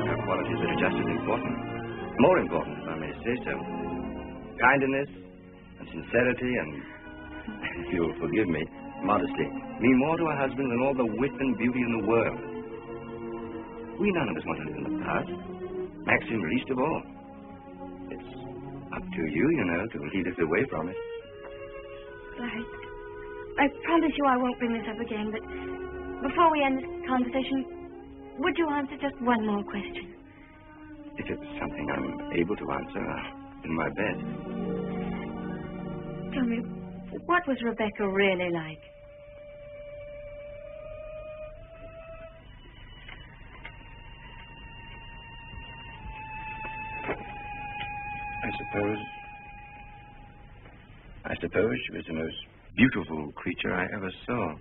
Her qualities that are just as important. More important, if I may say so. Kindness and sincerity and, if you'll forgive me, modesty mean more to a husband than all the wit and beauty in the world. We none of us want to live in the past. Maxim least of all. It's up to you, you know, to lead us away from it. I promise you I won't bring this up again, but before we end this conversation, would you answer just one more question? If it's something I'm able to answer, I'll do my best. Tell me, what was Rebecca really like? I suppose she was the most beautiful creature I ever saw.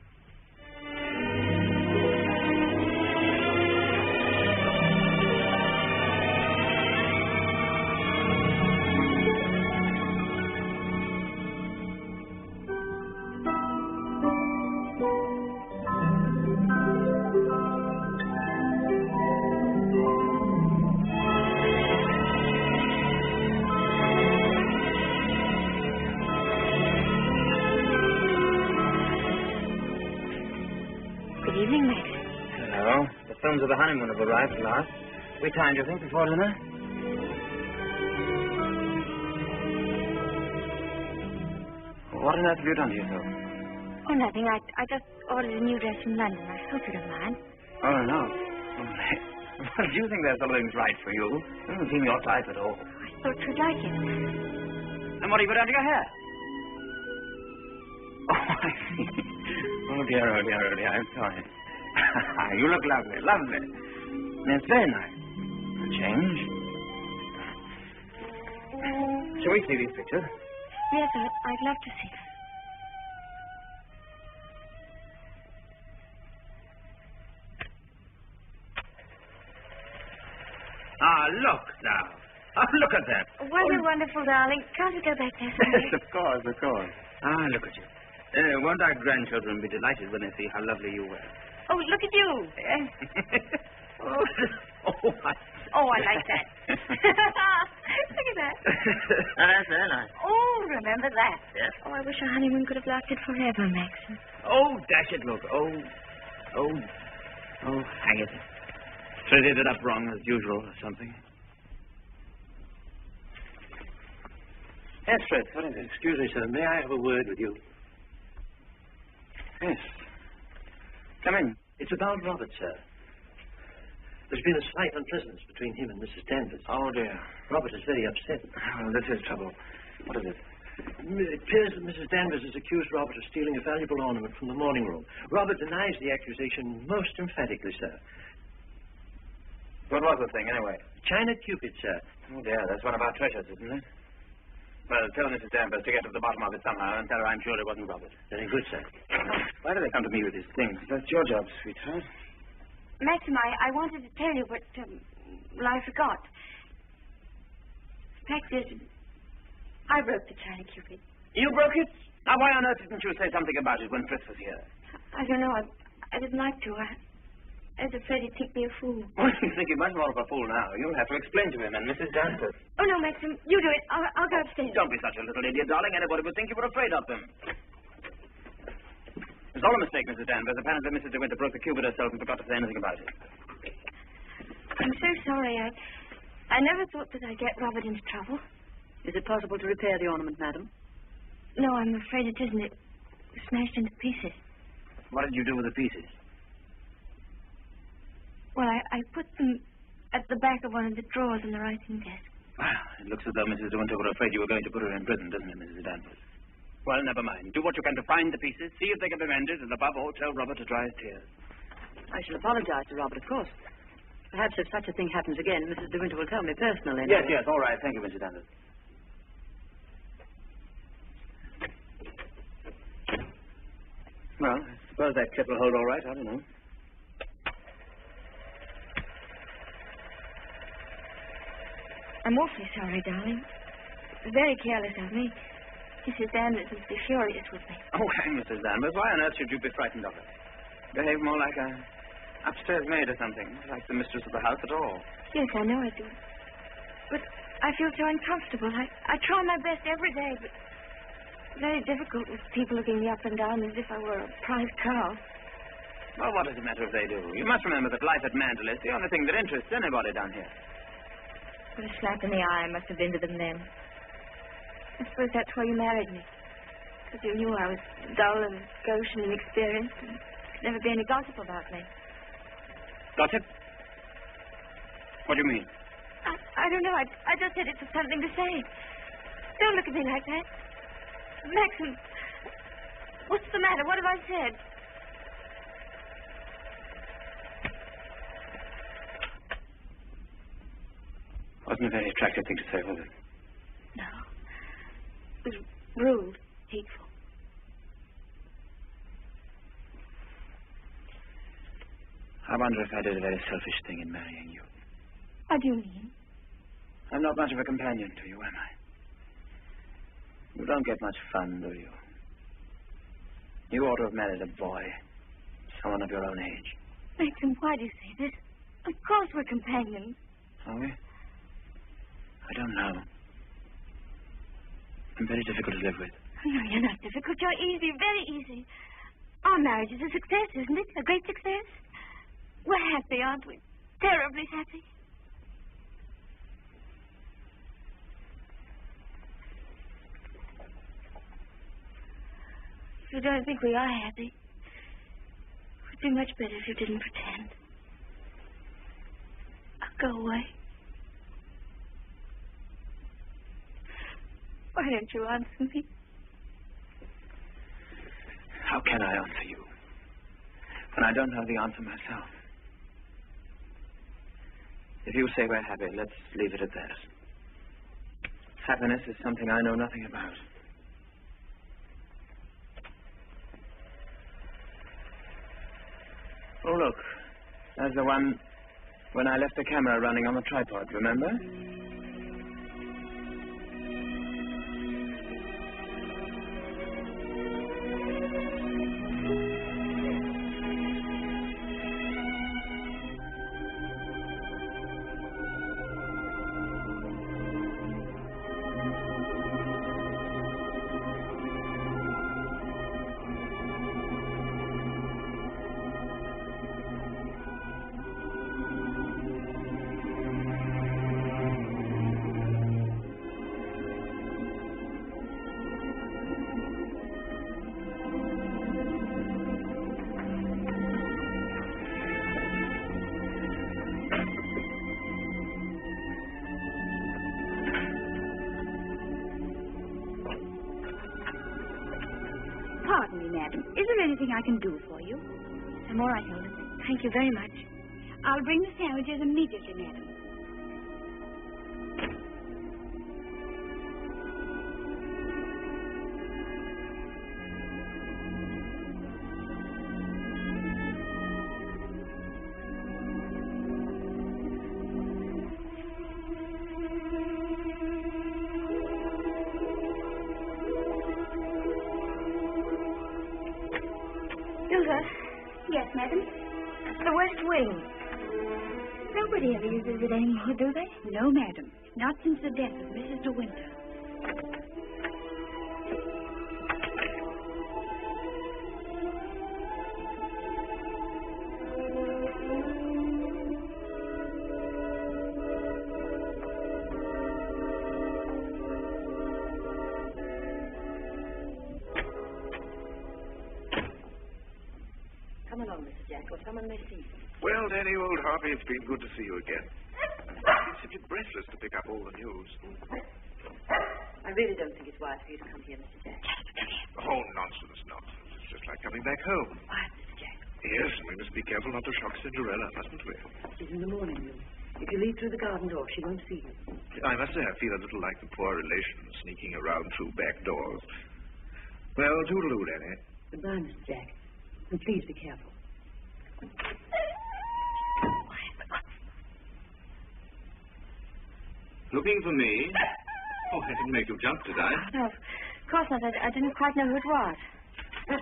Of the honeymoon have arrived at last. We timed, you think, before dinner? What on earth have you done to yourself? Oh, nothing. I just ordered a new dress from London. I hope you don't mind. Oh, no. Well, do you think there's something right for you? It doesn't seem your type at all. I thought you'd like it. And what have you done to your hair? Oh, I see. Oh, dear, oh, dear, oh, dear. I'm sorry. You look lovely, lovely. It's very nice. A change. Shall we see these pictures? Yes, I'd love to see them. Ah, look now. Oh, look at that. Wonderful, darling. Can't you go back there? Yes, of course, of course. Ah, look at you. Won't our grandchildren be delighted when they see how lovely you were? Oh, look at you. I like that. Look at that. That's very nice. Oh, remember that. Yes. Oh, I wish our honeymoon could have lasted forever, Maxim. Oh, dash it, look. Oh, hang it. Threaded it up wrong as usual or something. Yes, Fred, what is it? Excuse me, sir. May I have a word with you? Yes. Come in. It's about Robert, sir. There's been a slight unpleasantness between him and Mrs. Danvers. Oh, dear. Robert is very upset. Oh, this is trouble. What is it? It appears that Mrs. Danvers has accused Robert of stealing a valuable ornament from the morning room. Robert denies the accusation most emphatically, sir. What was the thing, anyway? China Cupid, sir. Oh, dear. That's one of our treasures, isn't it? Well, tell Mrs. Danvers to get to the bottom of it somehow and tell her I'm sure it wasn't Robert. Very good, sir. Why do they come to me with these things? That's your job, sweetheart. Maxim, I wanted to tell you, but, I forgot. The fact is, I broke the China Cupid. You broke it? Now, why on earth didn't you say something about it when Fritz was here? I don't know. I didn't like to. I was afraid he'd think me a fool. Well, you think you're much more of a fool now. You'll have to explain to him and Mrs. Danvers. Oh, no, Maxim, you do it. I'll go upstairs. Don't be such a little idiot, darling. Anybody would think you were afraid of them. It's all a mistake, Mrs. Danvers. Apparently, Mrs. De Winter broke the cupid herself and forgot to say anything about it. I'm so sorry. I never thought that I'd get Robert into trouble. Is it possible to repair the ornament, madam? No, I'm afraid it isn't. It was smashed into pieces. What did you do with the pieces? Well, I put them at the back of one of the drawers in the writing desk. Well, it looks as though Mrs. De Winter were afraid you were going to put her in prison, doesn't it, Mrs. Danvers? Well, never mind. Do what you can to find the pieces, see if they can be mended, and above all, tell Robert to dry his tears. I shall apologize to Robert, of course. Perhaps if such a thing happens again, Mrs. De Winter will tell me personally. Yes, all right. Thank you, Mrs. Danvers. Well, I suppose that clip will hold all right. I don't know. I'm awfully sorry, darling. Very careless of me. Mrs. Danvers would be furious with me. Oh, hang Mrs. Danvers. Why on earth should you be frightened of her? Behave more like a upstairs maid or something, like the mistress of the house at all. Yes, I know I do. But I feel so uncomfortable. I try my best every day, but it's very difficult with people looking me up and down as if I were a prize cow. Well, what does it matter if they do? You must remember that life at Mandel is the only thing that interests anybody down here. What a slap in the eye I must have been to them then. I suppose that's why you married me. Because you knew I was dull and gauche and inexperienced, and there'd never be any gossip about me. Gossip? What do you mean? I don't know. I just said it's something to say. Don't look at me like that. Maxim, what's the matter? What have I said? Wasn't a very attractive thing to say, was it? No. It was rude, hateful. I wonder if I did a very selfish thing in marrying you. What do you mean? I'm not much of a companion to you, am I? You don't get much fun, do you? You ought to have married a boy. Someone of your own age. Maxim, why do you say this? Of course we're companions. Are we? I don't know. I'm very difficult to live with. No, you're not difficult. You're easy, very easy. Our marriage is a success, isn't it? A great success? We're happy, aren't we? Terribly happy. If you don't think we are happy, it would be much better if you didn't pretend. I'll go away. Why don't you answer me? How can I answer you when I don't know the answer myself? If you say we're happy, let's leave it at that. Happiness is something I know nothing about. Oh, look. There's the one when I left the camera running on the tripod, remember? Pardon me, madam. Is there anything I can do for you? I'm all right, Hilda. Thank you very much. I'll bring the sandwiches immediately, madam. Hilda, Yes, madam? the West Wing. Nobody ever uses it anymore, do they? No, madam. Not since the death of Mrs. De Winter. Come along, Mr. Jack, or someone may see you. Well, Danny, old Harvey, it's been good to see you again. It's simply breathless to pick up all the news. I really don't think it's wise for you to come here, Mr. Jack. Oh, nonsense, nonsense. It's just like coming back home. Why, Mr. Jack? Yes, we must be careful not to shock Cinderella, mustn't we? She's in the morning room. If you leave through the garden door, she won't see you. I must say I feel a little like the poor relation sneaking around through back doors. Well, toodaloo, Danny. Goodbye, Mr. Jack. And please be careful. Looking for me? Oh, I didn't make you jump, did I? No, of course not. I didn't quite know who it was. Yes.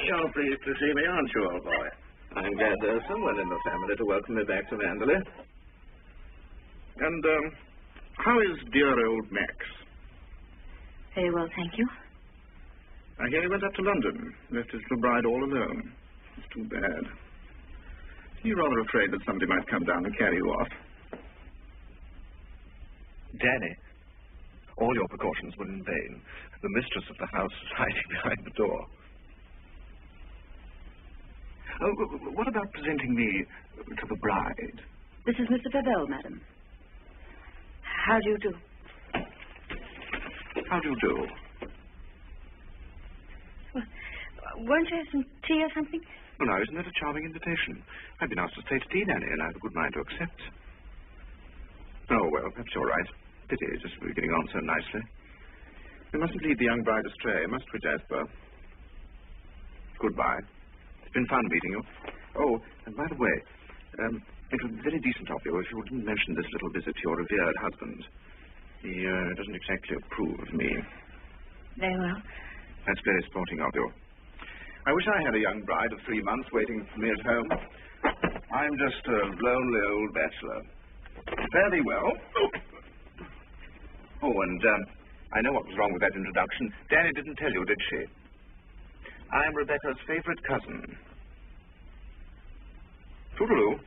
You're pleased to see me, aren't you, old boy? I'm glad there's someone in the family to welcome me back to Manderley. And, how is dear old Max? Very well, thank you. I hear he went up to London, left his little bride all alone. It's too bad. You're rather afraid that somebody might come down and carry you off. Danny, all your precautions were in vain. The mistress of the house was hiding behind the door. Oh, what about presenting me to the bride? This is Mr. Papel, madam. How do you do? How do you do? Well, won't you have some tea or something? Well, now, isn't that a charming invitation? I've been asked to stay to tea, Nanny, and I have a good mind to accept. Oh, well, perhaps you're right. Pity, just we're getting on so nicely. We mustn't lead the young bride astray, must we, Jasper? Goodbye. It's been fun meeting you. Oh, and by the way, it would be very decent of you if you didn't mention this little visit to your revered husband. He doesn't exactly approve of me. Very well. That's very sporting of you. I wish I had a young bride of 3 months waiting for me at home. I'm just a lonely old bachelor. Fare thee well. Oh, and I know what was wrong with that introduction. Danny didn't tell you, did she? I'm Rebecca's favorite cousin. Toodaloo.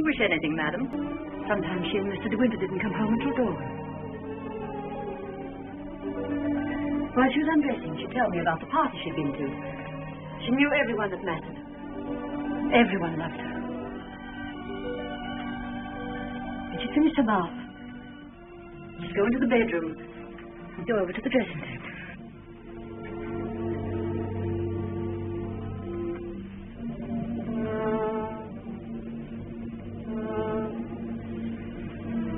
Wish anything, madam. Sometimes she and Mr. De Winter didn't come home until dawn. While she was undressing, she'd tell me about the party she'd been to. She knew everyone that mattered. Everyone loved her. When she finished her bath, she'd go into the bedroom and go over to the dressing table.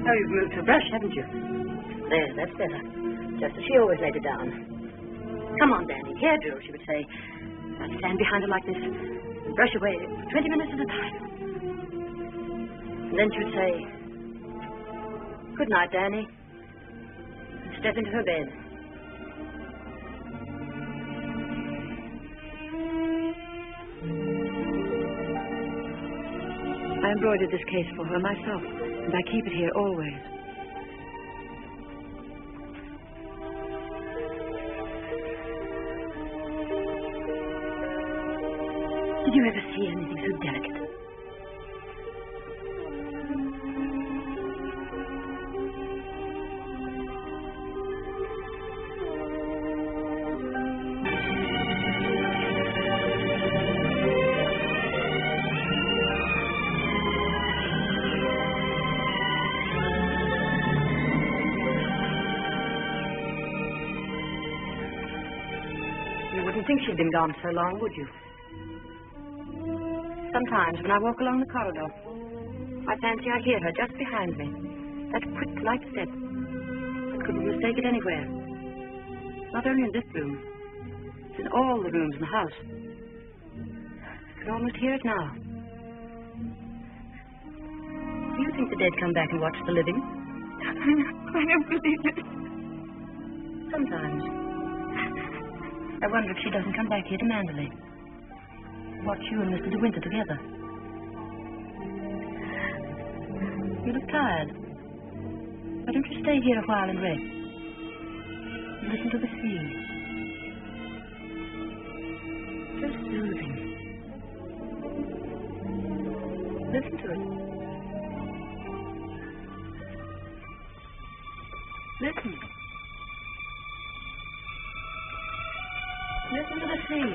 Oh, you've moved her brush, haven't you? There, that's better. Just as she always laid it down. Come on, Danny. Hair drill, she would say. I'd stand behind her like this and brush away for 20 minutes at a time. And then she would say, "Good night, Danny," and step into her bed. I embroidered this case for her myself, and I keep it here always. Did you ever see anything so delicate? wouldn't think she'd been gone so long, would you? Sometimes when I walk along the corridor, I fancy I hear her just behind me. That quick, light step. I couldn't mistake it anywhere. Not only in this room. It's in all the rooms in the house. I can almost hear it now. Do you think the dead come back and watch the living? I don't believe it. Sometimes. I wonder if she doesn't come back here to Mandalay. Watch you and Mr. De Winter together. You look tired. Why don't you stay here a while and rest? Listen to the sea. So soothing. Listen to it. Listen. Listen to the sea.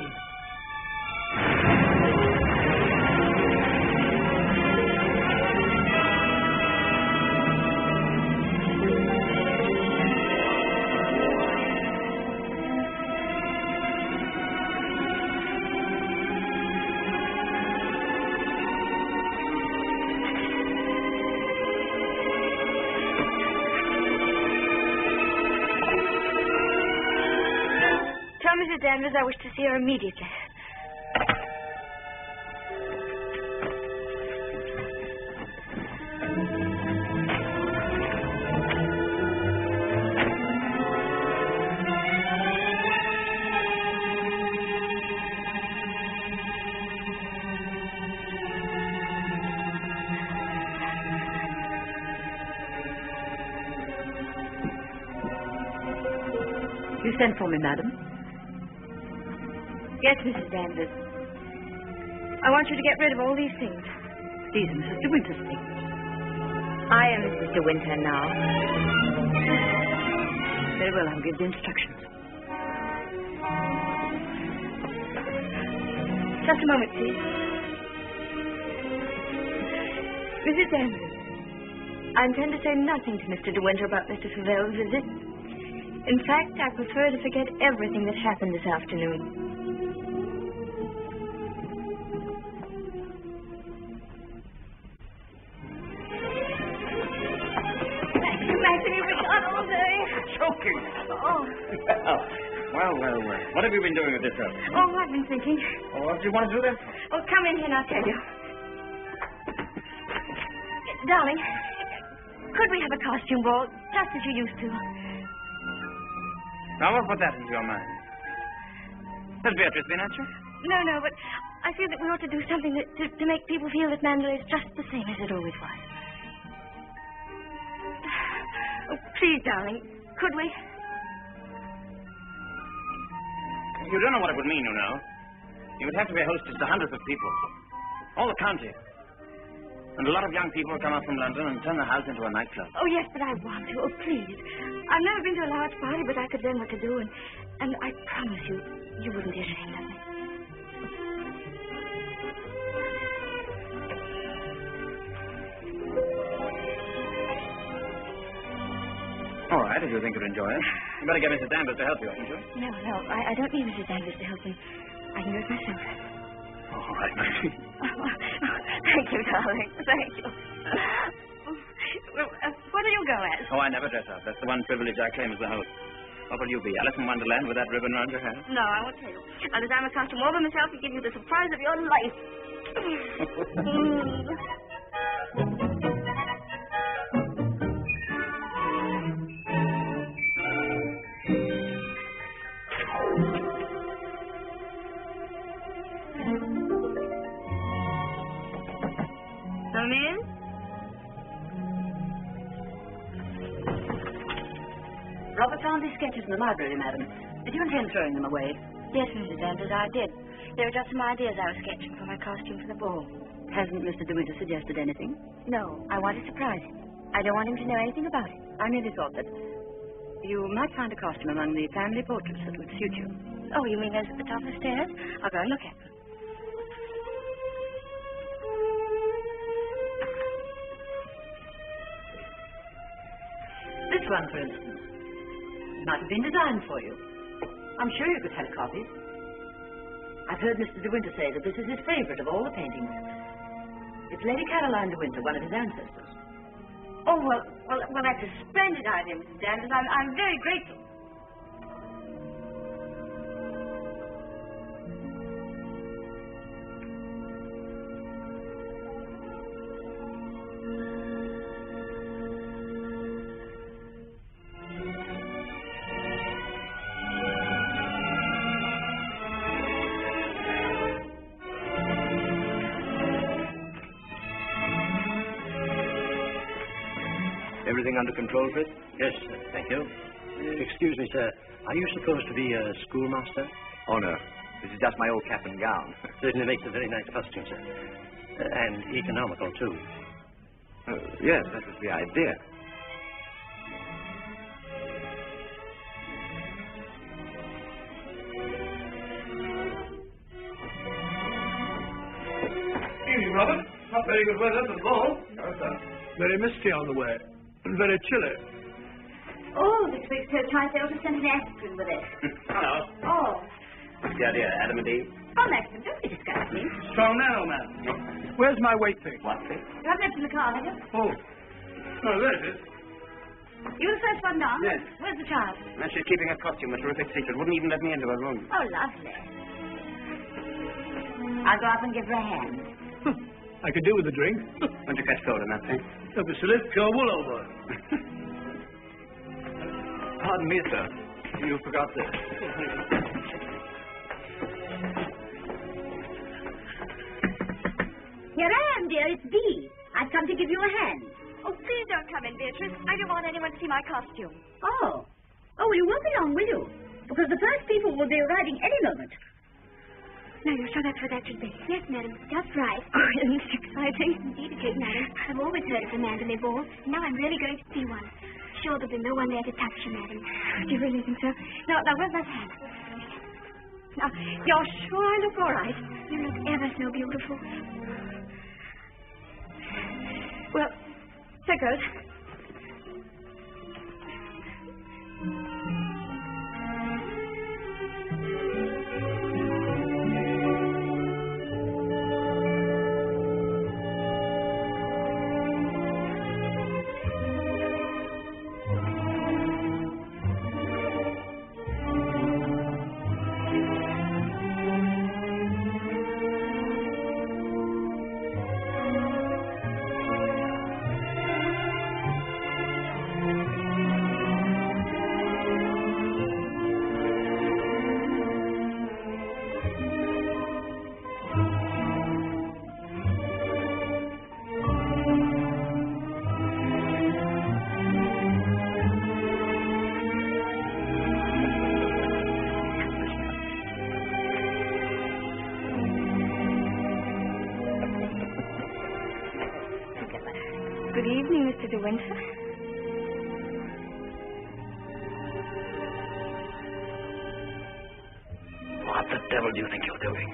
Mrs. Danvers, I wish to see her immediately. You sent for me, madam? Yes, Mrs. Danvers. I want you to get rid of all these things. These are Mrs. De Winter's things. I am Mrs. De Winter now. Very well, I'll give the instructions. Just a moment, please. Mrs. Danvers, I intend to say nothing to Mr. De Winter about Mr. Favel's visit. In fact, I prefer to forget everything that happened this afternoon. Choking. Oh. Well. What have you been doing with yourself? Oh, I've been thinking. Oh, what do you want to do then? Oh, come in here and I'll tell you. Darling, could we have a costume ball, just as you used to? Now, what put that into your mind? Has Beatrice been at you? No, but I feel that we ought to do something to make people feel that Mandalay is just the same as it always was. Oh, please, darling, could we? You don't know what it would mean, you know. You would have to be a hostess to hundreds of people. All the county. And a lot of young people will come up from London and turn the house into a nightclub. Oh, yes, but I want to. Oh, please. I've never been to a large party, but I could learn what to do, and I promise you wouldn't be ashamed of me. All right, if you think you'll enjoy it. You better get Mrs. Danvers to help you, haven't you? No, I don't need Mrs. Danvers to help me. I can do it myself. Oh, all right, Maggie. Thank you, darling. Thank you. Well, what do you go as? Oh, I never dress up. That's the one privilege I claim as the host. What will you be, Alice in Wonderland with that ribbon around your hair? No, I won't tell you. I'll design a costume all by myself and give you the surprise of your life. Come in. Robert found these sketches in the library, madam. Did you intend throwing them away? Yes, Mrs. Danvers, I did. They were just some ideas I was sketching for my costume for the ball. Hasn't Mr. De Winter suggested anything? No, I want to surprise him. I don't want him to know anything about it. I merely thought that you might find a costume among the family portraits that would suit you. Oh, you mean those at the top of the stairs? I'll go and look at them. This one, for instance, might have been designed for you. I'm sure you could have a copy. I've heard Mr. De Winter say that this is his favourite of all the paintings. It's Lady Caroline De Winter, one of his ancestors. Oh, well, that's a splendid idea, Mrs. Danvers. I'm very grateful. Everything under control, Fritz? Yes, thank you. Excuse me, sir. Are you supposed to be a schoolmaster? Oh, no. This is just my old cap and gown. Certainly makes a very nice costume, sir. And economical, too. Oh, yes, that was the idea. Evening, Robert. Not very good weather for the ball. No, sir. Very misty on the way. And very chilly. Oh, this week's Chai sales have sent an aspirin with it. Hello. Oh. What's the idea, Adam and Eve? Oh, Maxim, don't be disgusting. Strong man, old man. Where's my weight thing? What thing? You haven't left in the car, have you? Oh. Oh, there it is. You the first one down? Yes. Where's the child? And she's keeping her costume a terrific secret. Wouldn't even let me into her room. Oh, lovely. I'll go up and give her a hand. I could do with a drink. Won't you catch cold in that thing? Don't be silly. Pure wool over. Pardon me, sir. You forgot this. Here I am, dear. It's Bee. I've come to give you a hand. Oh, please don't come in, Beatrice. I don't want anyone to see my costume. Oh. Oh, well, you won't be long, will you? Because the first people will be arriving any moment. Now, you're sure that's where that should be? Yes, madam. Just right. Oh, isn't it exciting? Indeed it is, madam. I've always heard of the Mandalay Ball. Now I'm really going to see one. Sure, there'll be no one there to touch you, madam. Do you really think so? Now, where's that hat? Now, you're sure I look all right? You look ever so beautiful. Well, there goes. Good evening, Mr. De Winter. What the devil do you think you're doing?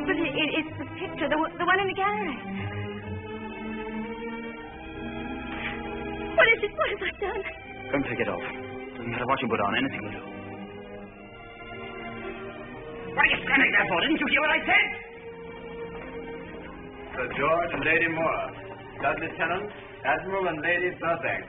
But it's the picture, the one in the gallery. What is it? What have I done? Come take it off. Doesn't matter what you put on, anything will do. What are you standing there for? Didn't you hear what I said? Sir George and Lady Moore, Stud Lieutenant, Admiral and Lady Burbank.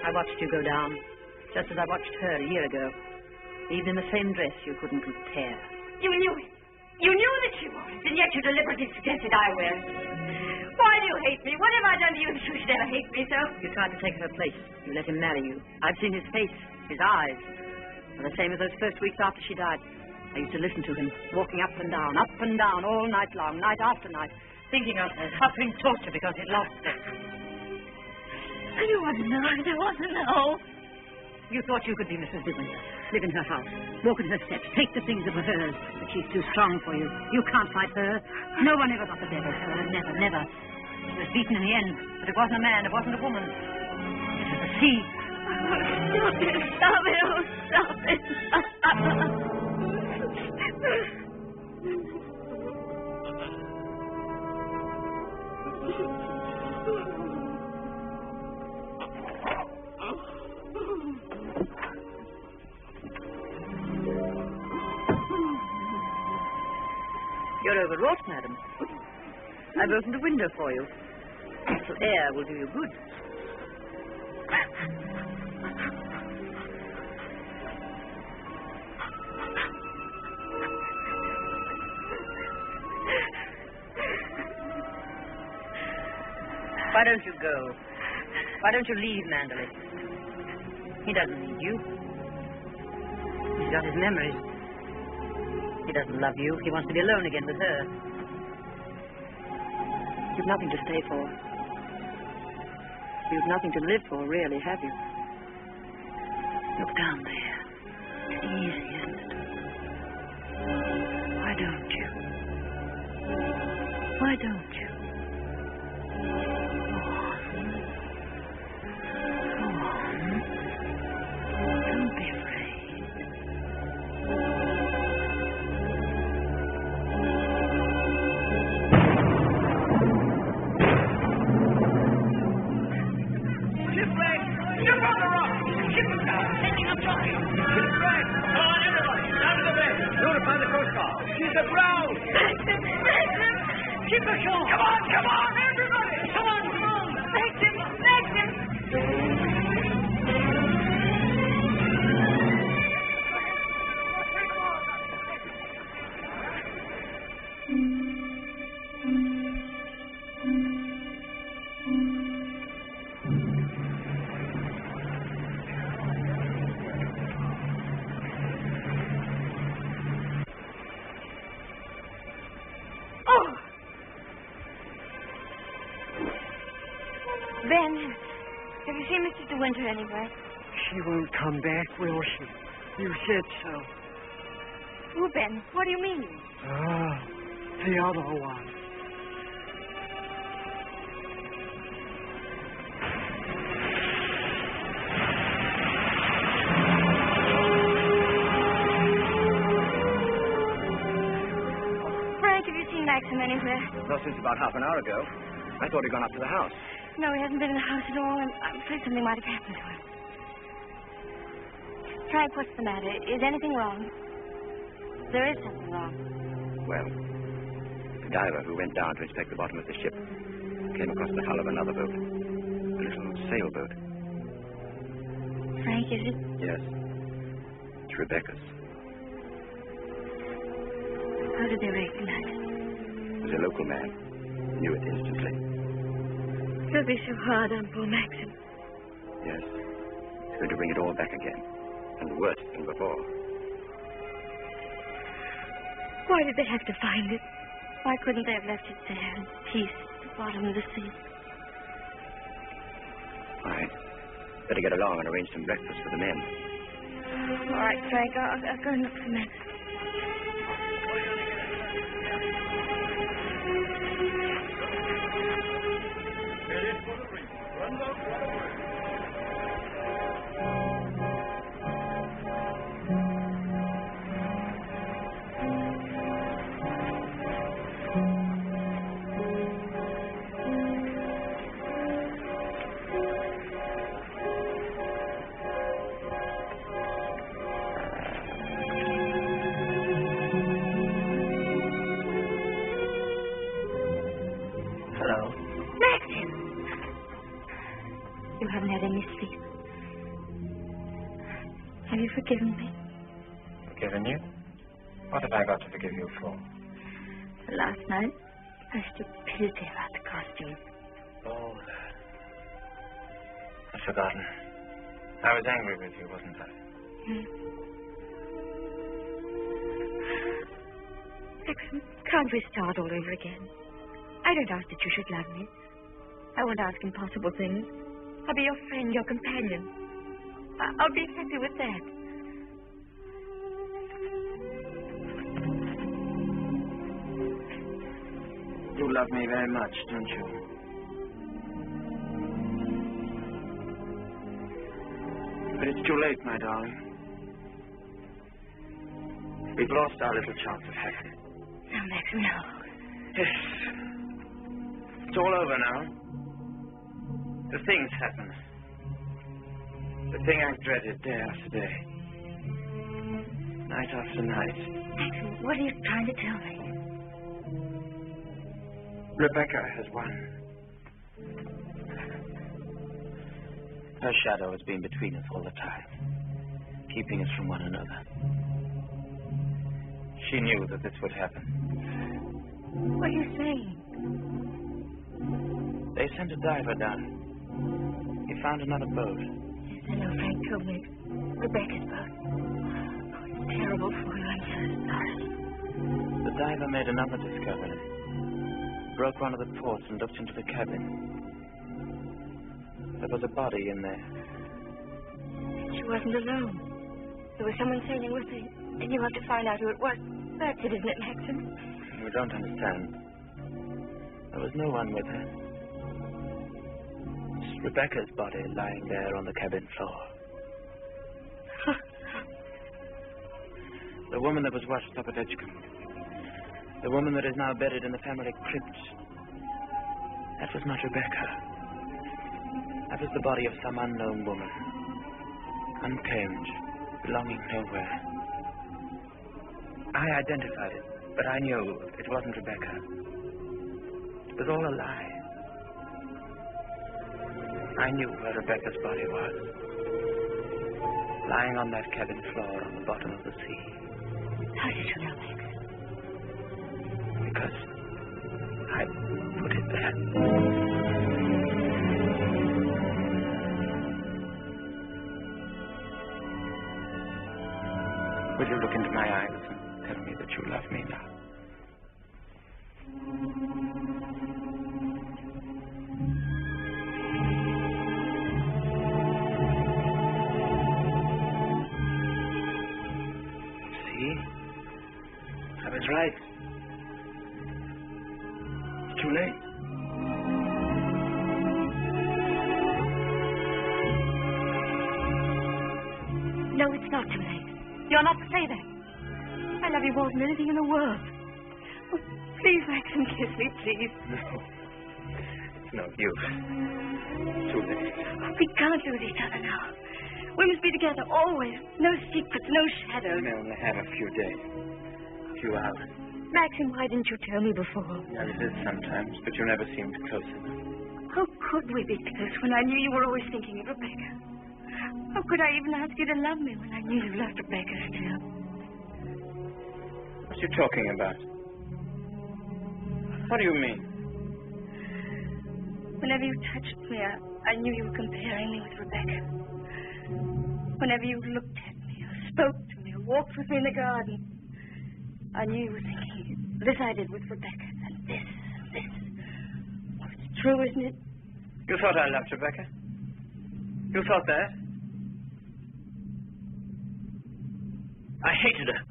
I watched you go down, just as I watched her a year ago. Even in the same dress, you couldn't compare. You knew it. You knew that she was, and yet you deliberately suggested I wear it. Why do you hate me? What have I done to you that you should ever hate me so? You tried to take her place. You let him marry you. I've seen his face, his eyes. They're the same as those first weeks after she died. I used to listen to him, walking up and down, all night long, night after night, thinking of her, suffering torture because he'd lost her. You wasn't right. I wasn't, no. You thought you could be Mrs. De Winter, live in her house, walk in her steps, take the things that were hers, but she's too strong for you. You can't fight her. No one ever got the better of her. Never, never. She was beaten in the end, but it wasn't a man, it wasn't a woman. It was the sea. Stop it. Stop it. Oh, stop it. You're overwrought, madam. I've opened a window for you. A little air will do you good. Why don't you go? Why don't you leave Manderley? He doesn't need you. He's got his memories. He doesn't love you. He wants to be alone again with her. You've nothing to stay for. You've nothing to live for, really, have you? Look down there. It's easy, isn't it? Why don't you? Why don't you? Don't be afraid. Shipwreck! Ship on the rock! Ship is down! Taking up jockey! Shipwreck! Come on, everybody! Down to the bed! Notify the Coast Guard! She's aground! Ship ashore! Come on, everybody! Come on! Maxim! Ben, have you seen Mr. De Winter anywhere? She won't come back, will she? You said so. Oh, Ben, what do you mean? Ah, the other one. Frank, have you seen Maxim anywhere? Not since about half an hour ago. I thought he'd gone up to the house. No, he hasn't been in the house at all. I'm afraid something might have happened to him. Frank, what's the matter? Is anything wrong? There is something wrong. Well, the diver who went down to inspect the bottom of the ship came across the hull of another boat. A little sailboat. Frank, is it? Yes. It's Rebecca's. How did they recognize it? It was a local man. Knew it instantly. He'll be so hard on poor Maxim. Yes. It's going to bring it all back again. And worse than before. Why did they have to find it? Why couldn't they have left it there in peace at the bottom of the sea? Right. Better get along and arrange some breakfast for the men. All right, Frank. I'll go and look for Maxim. You haven't had any sleep. Have you forgiven me? Forgiven you? What have I got to forgive you for? Last night, I stupidity about the costume. Oh, that. I've forgotten. I was angry with you, wasn't I? Maxim, can't we start all over again? I don't ask that you should love me. I won't ask impossible things. I'll be your friend, your companion. I'll be happy with that. You love me very much, don't you? But it's too late, my darling. We've lost our little chance of happiness. No, Max, no. Yes. It's all over now. The things happen. The thing I dreaded day after day. Night after night. Max, what are you trying to tell me? Rebecca has won. Her shadow has been between us all the time, keeping us from one another. She knew that this would happen. What are you saying? They sent a diver down. He found another boat. Yes, I know Frank told me. Rebecca's boat. Oh, it's terrible for you. I'm so sorry. The diver made another discovery. Broke one of the ports and looked into the cabin. There was a body in there. She wasn't alone. There was someone sailing with her, and you have to find out who it was. That's it, isn't it, Maxim? You don't understand. There was no one with her. It's Rebecca's body lying there on the cabin floor. The woman that was washed up at Edgecombe. The woman that is now buried in the family crypt. That was not Rebecca. That was the body of some unknown woman. Unclaimed, belonging nowhere. I identified it, but I knew it wasn't Rebecca. It was all a lie. I knew where Rebecca's body was. Lying on that cabin floor on the bottom of the sea. How did you know, Max? Because I put it there. Will you look into my eyes and tell me that you love me now? See? I was right. It's too late. No, it's not too late. You're not to say that. I love you more than anything in the world. Oh, please, Maxim, kiss me, please. No. It's no use. Too late. We can't lose each other now. We must be together always. No secrets, no shadows. We may only have a few days. A few hours. Maxim, why didn't you tell me before? I did sometimes, but you never seemed close enough. How could we be close when I knew you were always thinking of Rebecca? How could I even ask you to love me when I knew you loved Rebecca still? What are you talking about? What do you mean? Whenever you touched me, I knew you were comparing me with Rebecca. Whenever you looked at me, or spoke to me, or walked with me in the garden, I knew you were thinking, this I did with Rebecca, and this. Oh, it's true, isn't it? You thought I loved Rebecca? You thought that? I hated her.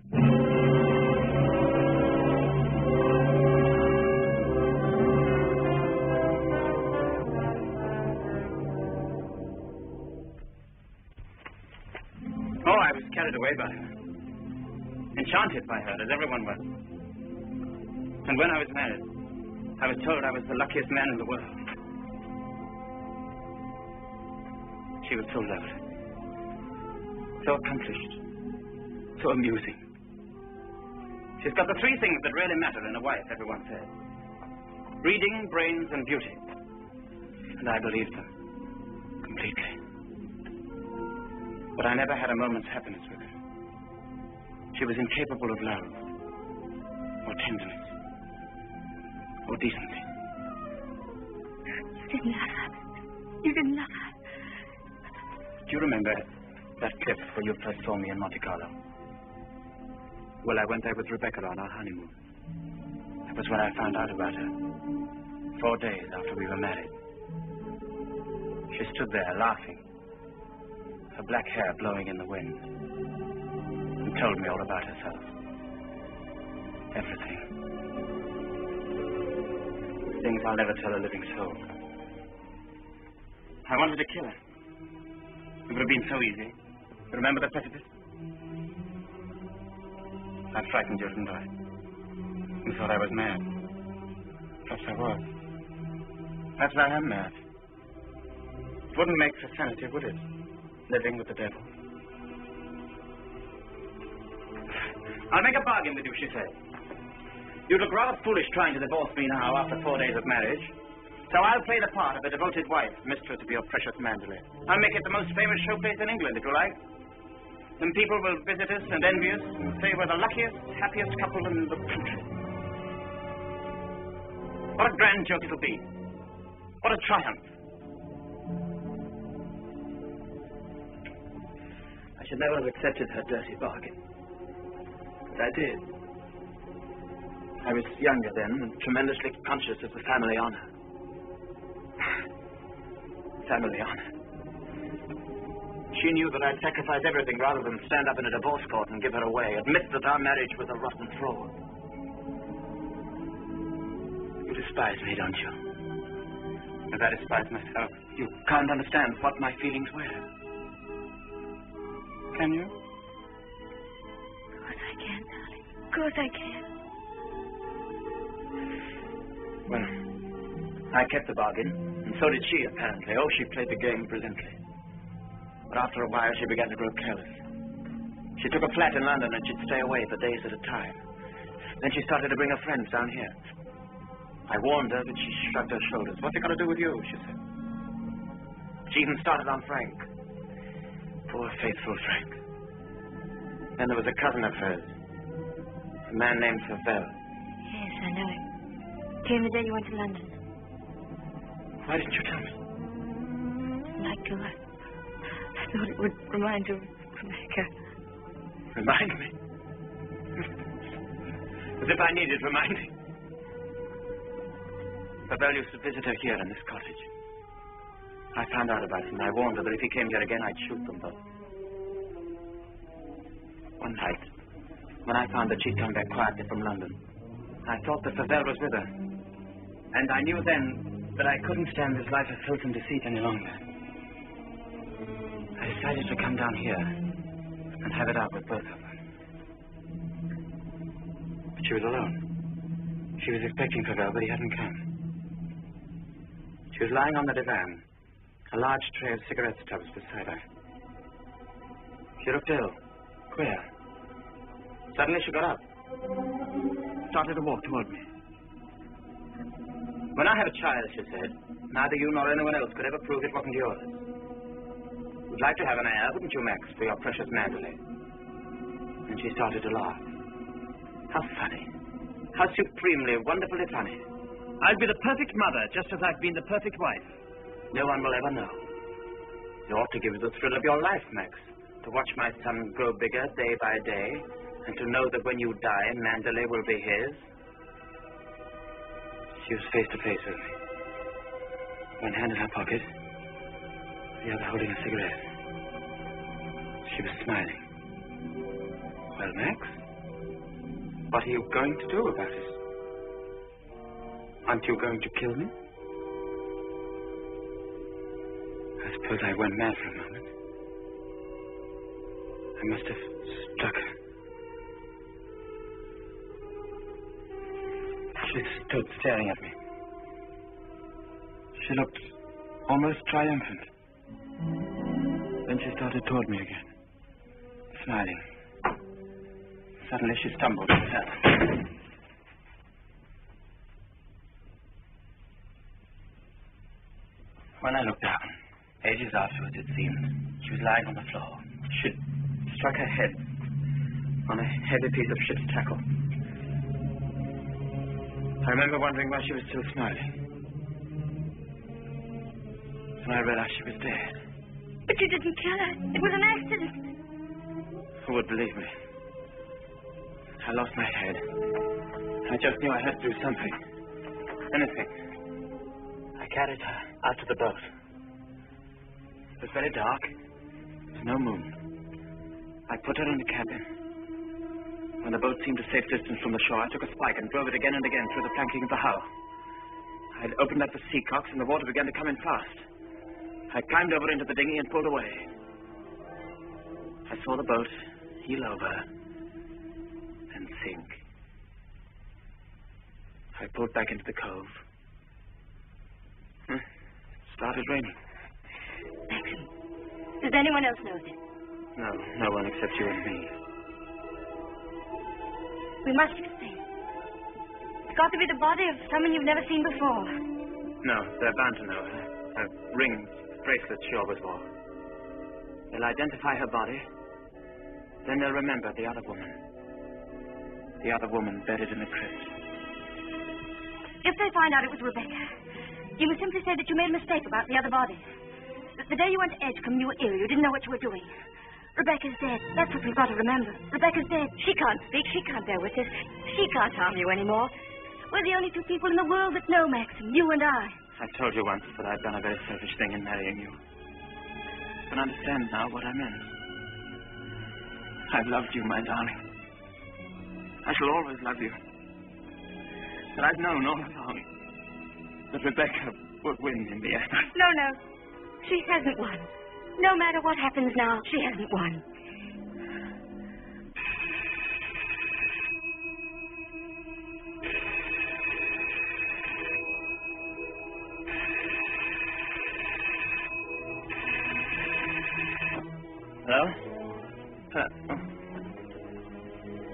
Oh, I was carried away by her. Enchanted by her, as everyone was. And when I was married, I was told I was the luckiest man in the world. She was so lovely. So accomplished. So amusing. She's got the three things that really matter in a wife, everyone says. Reading, brains, and beauty. And I believed them. Completely. But I never had a moment's happiness with her. She was incapable of love. Or tenderness. Or decency. You didn't love her. You didn't love her. Do you remember that cliff where you first saw me in Monte Carlo? Well, I went there with Rebecca on our honeymoon. That was when I found out about her. 4 days after we were married. She stood there laughing, her black hair blowing in the wind, and told me all about herself. Everything. Things I'll never tell a living soul. I wanted to kill her. It would have been so easy. Remember the precipice? I frightened you, didn't I? You thought I was mad. Perhaps I was. Perhaps I am mad. It wouldn't make for sanity, would it? Living with the devil. I'll make a bargain with you, she said. You look rather foolish trying to divorce me now after 4 days of marriage. So I'll play the part of a devoted wife, mistress of your precious Mandalay. I'll make it the most famous showplace in England, if you like. Then people will visit us and envy us and say we're the luckiest, happiest couple in the country. What a grand joke it'll be. What a triumph. I should never have accepted her dirty bargain. But I did. I was younger then and tremendously conscious of the family honor. Family honor. She knew that I'd sacrifice everything rather than stand up in a divorce court and give her away, admit that our marriage was a rotten fraud. You despise me, don't you? As I despise myself. You can't understand what my feelings were. Can you? Of course I can, darling. Of course I can. Well, I kept the bargain, and so did she, apparently. Oh, she played the game brilliantly. But after a while, she began to grow careless. She took a flat in London, and she'd stay away for days at a time. Then she started to bring her friends down here. I warned her, but she shrugged her shoulders. What's it got to do with you, she said. She even started on Frank. Poor, faithful Frank. Then there was a cousin of hers, a man named Favell. Yes, I know him. Came the day you went to London. Why didn't you tell me? Like to. I thought it would remind you of Rebecca. Remind me? As if I needed reminding. Favell used to visit her here in this cottage. I found out about it, and I warned her that if he came here again, I'd shoot them both. One night, when I found that she'd come back quietly from London, I thought that Favell was with her. And I knew then that I couldn't stand this life of filth and deceit any longer. I decided to come down here and have it out with both of them. But she was alone. She was expecting Favell, but he hadn't come. She was lying on the divan, a large tray of cigarette stubs beside her. She looked ill, queer. Suddenly she got up, started to walk toward me. When I had a child, she said, neither you nor anyone else could ever prove it wasn't yours. You'd like to have an heir, wouldn't you, Max, for your precious Mandalay? And she started to laugh. How funny. How supremely, wonderfully funny. I'll be the perfect mother, just as I've been the perfect wife. No one will ever know. You ought to give it the thrill of your life, Max, to watch my son grow bigger day by day, and to know that when you die, Mandalay will be his. She was face to face with me. One hand in her pocket, the other holding a cigarette. She was smiling. Well, Max, what are you going to do about it? Aren't you going to kill me? I suppose I went mad for a moment. I must have struck her. She stood staring at me. She looked almost triumphant. Then she started toward me again, smiling. Suddenly she stumbled and fell. When I looked down, ages afterwards it seemed, she was lying on the floor. She'd struck her head on a heavy piece of ship's tackle. I remember wondering why she was still smiling. And I realized she was dead. But you didn't kill her. It was an accident. Who would believe me? I lost my head. I just knew I had to do something. Anything. I carried her out to the boat. It was very dark. There was no moon. I put her in the cabin. When the boat seemed a safe distance from the shore, I took a spike and drove it again and again through the planking of the hull. I had opened up the sea cocks and the water began to come in fast. I climbed over into the dinghy and pulled away. I saw the boat heel over and sink. I pulled back into the cove. It started raining. Maxim, does anyone else know this? No, no one except you and me. We must explain. It's got to be the body of someone you've never seen before. No, they're bound to know her. Her rings, bracelets she always wore. They'll identify her body. Then they'll remember the other woman. The other woman buried in the crypt. If they find out it was Rebecca, you must simply say that you made a mistake about the other body. The day you went to Edgecombe, you were ill. You didn't know what you were doing. Rebecca's dead. That's what we've got to remember. Rebecca's dead. She can't speak. She can't bear witness. She can't harm you anymore. We're the only two people in the world that know, Maxim. You and I. I told you once that I'd done a very selfish thing in marrying you. You can understand now what I meant. I've loved you, my darling. I shall always love you. But I've known all along that Rebecca would win in the end. No. She hasn't won. No matter what happens now, she hasn't won. Hello?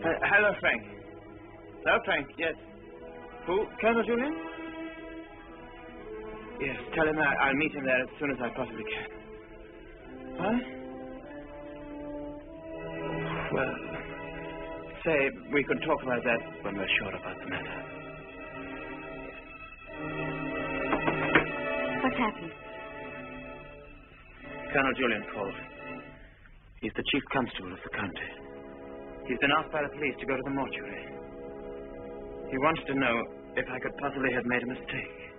Hello, Frank. Hello, Frank. Yes. Who? Colonel Julian? Yes, tell him I'll meet him there as soon as I possibly can. Huh? Well, say, we could talk about that when we're sure about the matter. What's happened? Colonel Julian called. He's the chief constable of the county. He's been asked by the police to go to the mortuary. He wants to know if I could possibly have made a mistake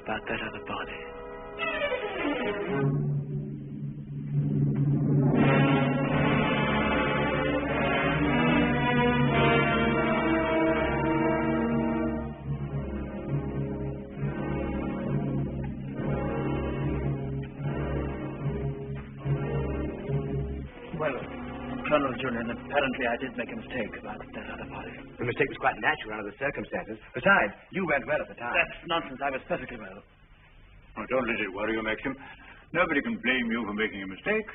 about that other body. Well, Colonel Julian, apparently I did make a mistake about that other body. The mistake was quite natural under the circumstances. Besides, you went well at the time. That's nonsense. I was perfectly well. Oh, don't let it worry you, Maxim. Nobody can blame you for making a mistake.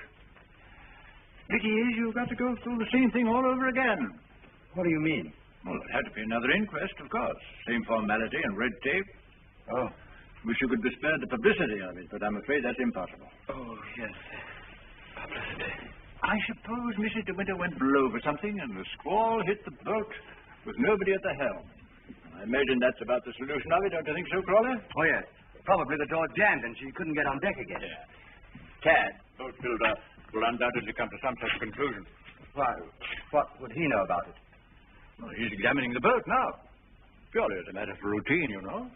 Vicky, you've got to go through the same thing all over again. What do you mean? Well, it had to be another inquest, of course. Same formality and red tape. Oh. Wish you could be spared the publicity of it, but I'm afraid that's impossible. Oh, yes. Publicity. I suppose Mrs. De Winter went below for something, and the squall hit the boat with nobody at the helm. I imagine that's about the solution of it, don't you think so, Crawley? Oh, yes. Probably the door jammed and she couldn't get on deck again. Yeah. Tad, boat builder, will undoubtedly come to some such conclusion. Why, what would he know about it? Well, he's examining the boat now. Purely as a matter of routine, you know.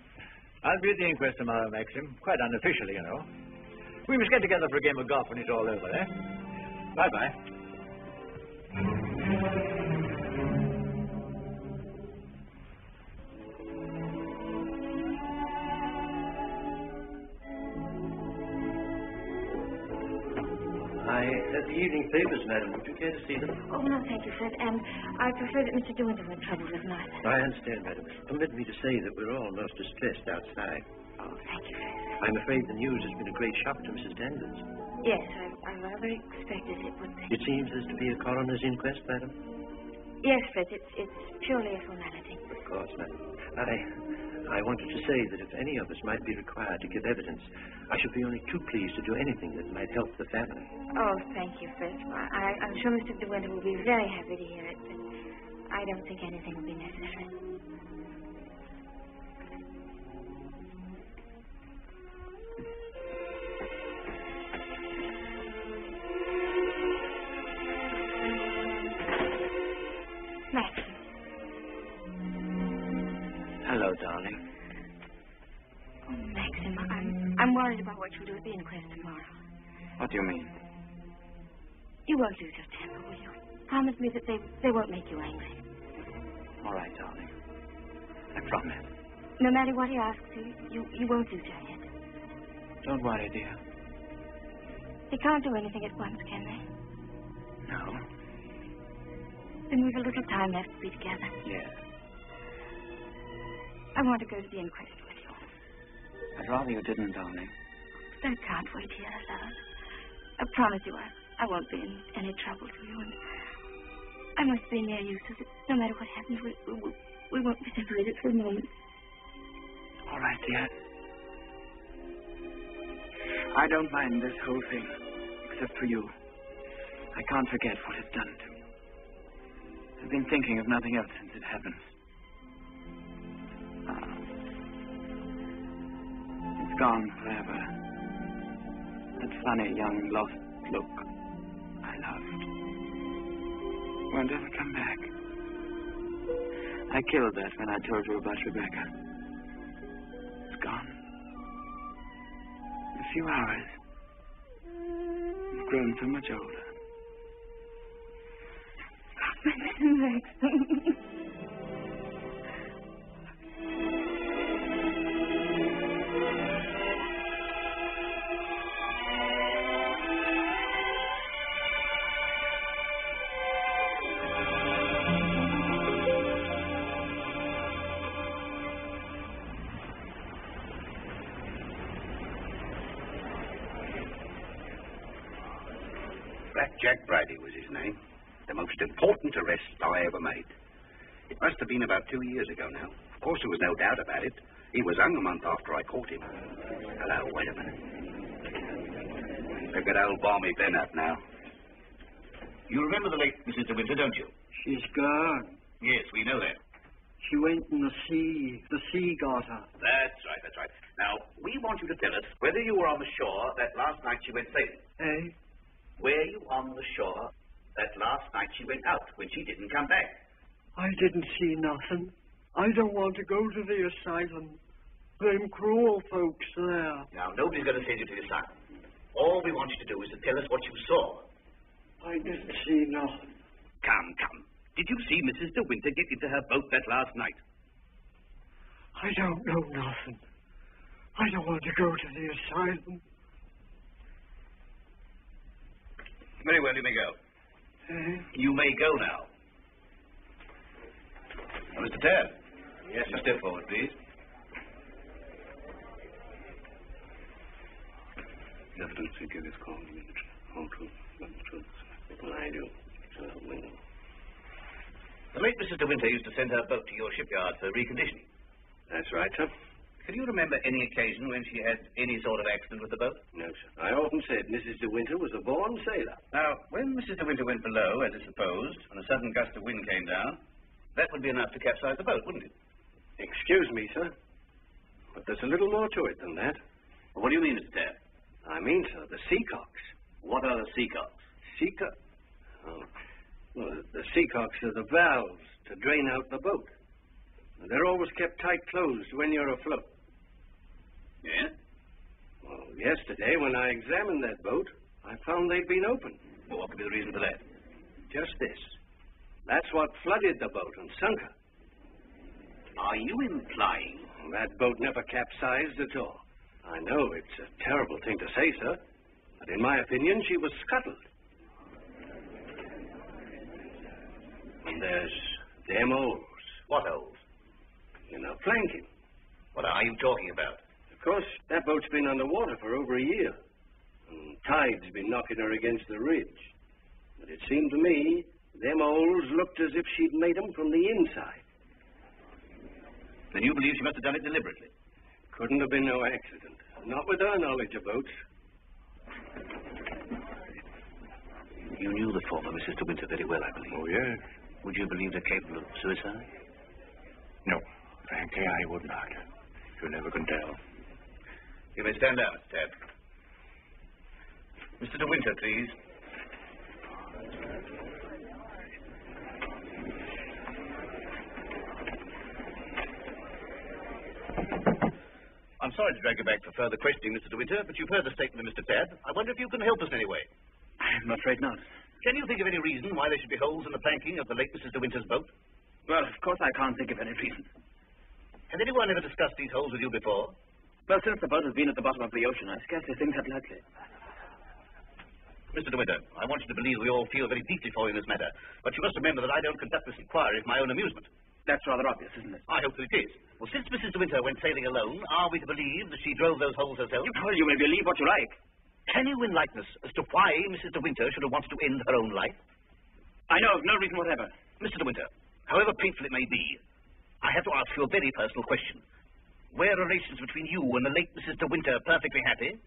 I'll be at the inquest tomorrow, Maxim. Quite unofficially, you know. We must get together for a game of golf when it's all over, eh? Bye-bye. I have the evening papers, madam. Would you care to see them? Oh, no, thank you, Fred. And I prefer that Mr. De Winter won't trouble with neither. I understand, madam. Permit me to say that we're all most distressed outside. Oh, thank you, Fred. I'm afraid the news has been a great shock to Mrs. Danvers. Yes, I rather expected it would be. It seems there's to be a coroner's inquest, madam? Yes, Fred, it's purely a formality. Of course, madam. I wanted to say that if any of us might be required to give evidence, I should be only too pleased to do anything that might help the family. Oh, thank you, Fred. I'm sure Mr. De Winter will be very happy to hear it, but I don't think anything will be necessary. Maxim. Hello, darling. Oh, Maxim, I'm worried about what you'll do at the inquest tomorrow. What do you mean? You won't lose your temper, will you? Promise me that they won't make you angry. All right, darling. I promise. No matter what he asks you won't lose your head. Don't worry, dear. They can't do anything at once, can they? Then we've a little time left to be together. Yes. I want to go to the inquest with you. I'd rather you didn't, darling. I can't wait here, love. I promise you I won't be in any trouble for you. And I must be near you so that no matter what happens, we won't be separated for a moment. All right, dear. I don't mind this whole thing, except for you. I can't forget what it's done to me. I've been thinking of nothing else since it happened. It's gone forever. That funny, young, lost look I loved won't ever come back. I killed that when I told you about Rebecca. It's gone. In a few hours, you've grown so much older. Jack Brady was his name. The most important arrest I ever made. It must have been about 2 years ago now. Of course, there was no doubt about it. He was hung a month after I caught him. Hello, wait a minute. Look at old Balmy Bennett now. You remember the late Mrs. De Winter, don't you? She's gone. Yes, we know that. She went in the sea. The sea got her. That's right. Now, we want you to tell us whether you were on the shore that last night she went sailing. Eh? Were you on the shore that last night she went out when she didn't come back? I didn't see nothing. I don't want to go to the asylum. Them cruel folks there. Now, nobody's going to send you to the asylum. All we want you to do is to tell us what you saw. I didn't see nothing. Come. Did you see Mrs. De Winter get into her boat that last night? I don't know nothing. I don't want to go to the asylum. Very well, you may go. You may go now. Mr. Tad. Yes, sir. Step forward, please. Just don't think of this call. I do. The late Mrs. De Winter used to send her boat to your shipyard for reconditioning. That's right, sir. Can you remember any occasion when she had any sort of accident with the boat? No, sir. I often said Mrs. De Winter was a born sailor. Now, when Mrs. De Winter went below, as is supposed, and a sudden gust of wind came down, that would be enough to capsize the boat, wouldn't it? Excuse me, sir, but there's a little more to it than that. Well, what do you mean, Mr. Tabb? I mean, sir, the seacocks. What are the seacocks? Oh, well, the seacocks are the valves to drain out the boat. They're always kept tight closed when you're afloat. Yeah? Well, yesterday, when I examined that boat, I found they'd been open. Well, what could be the reason for that? Just this. That's what flooded the boat and sunk her. Are you implying? That boat never capsized at all. I know it's a terrible thing to say, sir, but in my opinion, she was scuttled. And there's them holes. What holes? You know, planking. What are you talking about? Of course, that boat's been underwater for over a year. And tide's been knocking her against the ridge. But it seemed to me, them holes looked as if she'd made them from the inside. Then you believe she must have done it deliberately? Couldn't have been no accident. Not with her knowledge of boats. You knew the former Mrs. De Winter very well, I believe. Oh, yes. Would you believe her capable of suicide? No. Frankly, I would not. You never can tell. You may stand down, Mr. Tabb. Mr. De Winter, please. I'm sorry to drag you back for further questioning, Mr. De Winter, but you've heard the statement of Mr. Tabb. I wonder if you can help us in any way. I'm afraid not. Can you think of any reason why there should be holes in the planking of the late Mrs. De Winter's boat? Well, of course I can't think of any reason. Has anyone ever discussed these holes with you before? Well, since the boat has been at the bottom of the ocean, I scarcely think that likely. Mr. De Winter, I want you to believe we all feel very deeply for you in this matter, but you must remember that I don't conduct this inquiry for my own amusement. That's rather obvious, isn't it? I hope that it is. Well, since Mrs. De Winter went sailing alone, are we to believe that she drove those holes herself? Well, you may believe what you like. Can you enlighten us as to why Mrs. De Winter should have wanted to end her own life? I know of no reason whatever. Mr. De Winter, however painful it may be, I have to ask you a very personal question. Were relations between you and the late Mrs. De Winter perfectly happy?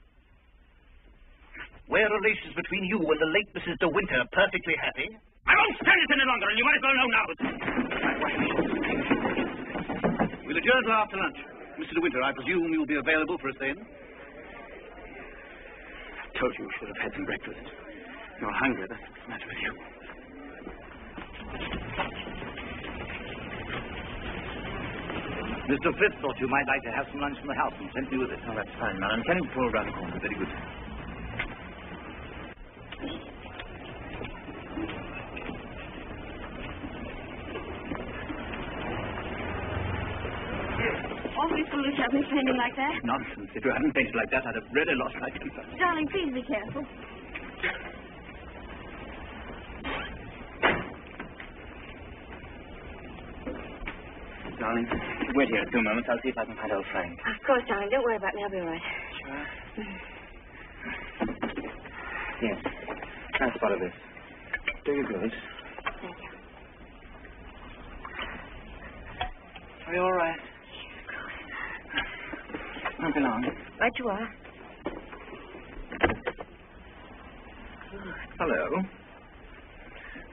Were relations between you and the late Mrs. De Winter perfectly happy? I won't stand it any longer, and you might as well know now. We'll adjourn till after lunch. Mr. De Winter, I presume you'll be available for us then? I told you should have had some breakfast. You're hungry, that's what's the matter with you. Mr. Fritz thought you might like to have some lunch from the house and sent me with it. Oh, that's fine, Madam. Can you pull around the corner? Very good. Awfully foolish of me fainting like that. Nonsense. If you hadn't fainted like that, I'd have really lost my temper. Darling, please be careful. Darling, wait here a few moments. I'll see if I can find old Frank. Of course, darling. Don't worry about me. I'll be all right. Sure. Yes. I'll follow this. Do you good? Thank you. Are you all right? Won't be long. Right you are. Hello.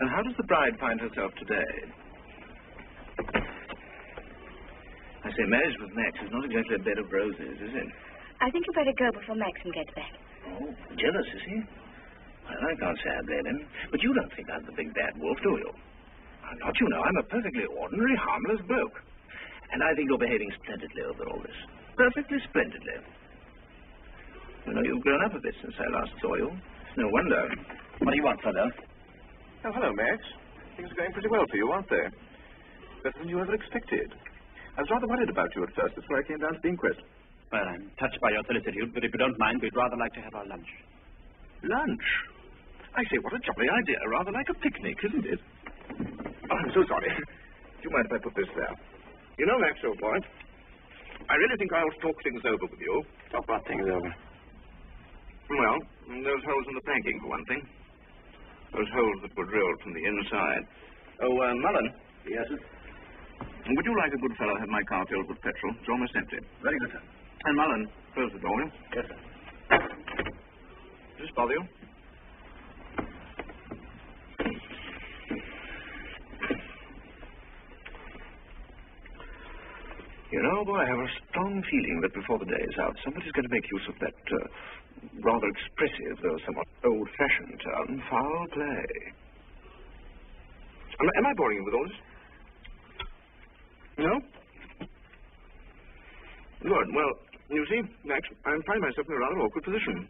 And how does the bride find herself today? I say, marriage with Max is not exactly a bed of roses, is it? I think you'd better go before Maxim gets back. Oh, jealous, is he? Well, I can't say I blame him. But you don't think I'm the big bad wolf, do you? I'm not, you know. I'm a perfectly ordinary, harmless bloke. And I think you're behaving splendidly over all this. Perfectly splendidly. You know, you've grown up a bit since I last saw you. It's no wonder. What do you want, fellow? Oh, hello, Max. Things are going pretty well for you, aren't they? Better than you ever expected. I was rather worried about you at first before I came down to the inquest. Well, I'm touched by your solicitude, but if you don't mind, we'd rather like to have our lunch. Lunch? I say, what a jolly idea. Rather like a picnic, isn't it? Oh, I'm so sorry. Do you mind if I put this there? You know, Max, old boy, I really think I ought to talk things over with you. Talk what things over? Well, those holes in the planking, for one thing. Those holes that were drilled from the inside. Oh, Mullen. Yes, sir? Would you like a good fellow have my car filled with petrol? It's almost empty. Very good, sir. And Mullen, close the door, will you? Yes, sir. Does this bother you? You know, boy, I have a strong feeling that before the day is out, somebody's going to make use of that rather expressive, though somewhat old-fashioned term, foul play. Am I boring you with all this? No? Good. Well, you see, Max, I find myself in a rather awkward position.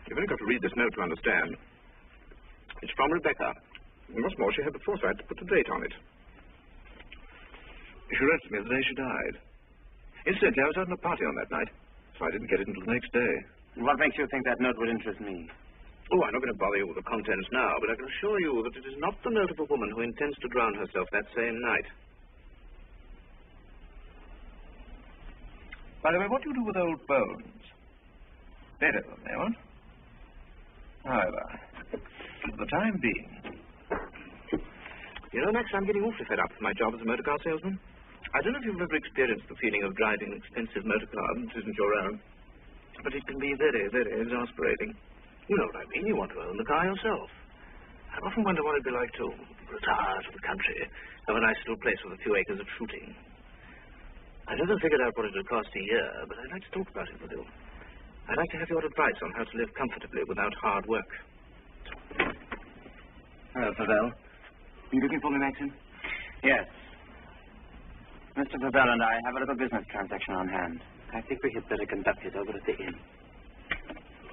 You've only got to read this note to understand. It's from Rebecca. And what's more, she had the foresight to put the date on it. She wrote to me the day she died. Incidentally, I was out on a party on that night, so I didn't get it until the next day. What makes you think that note would interest me? Oh, I'm not going to bother you with the contents now, but I can assure you that it is not the note of a woman who intends to drown herself that same night. By the way, what do you do with old bones? Better than they want. However, for the time being. You know, Max, I'm getting awfully fed up with my job as a motor car salesman. I don't know if you've ever experienced the feeling of driving an expensive motor car that isn't your own, but it can be very, very exasperating. You know what I mean. You want to own the car yourself. I often wonder what it'd be like to retire to the country, have a nice little place with a few acres of shooting. I haven't figured out what it would cost a year, but I'd like to talk about it with you. I'd like to have your advice on how to live comfortably without hard work. Hello, Pavel. Are you looking for me, Maxim? Yes. Mr. Pavel and I have a little business transaction on hand. I think we had better conduct it over at the inn.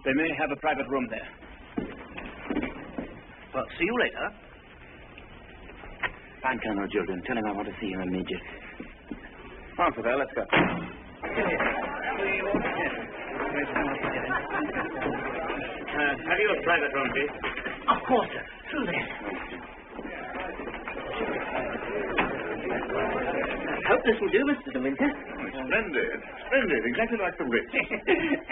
They may have a private room there. Well, see you later. Find Colonel Jordan. Tell him I want to see him immediately. Come on, Pavel, let's go. Have you a private room, please? Of course, sir. Through there. Hope this will do, Mr. De Winter. Splendid. Splendid. Exactly like the Ritz.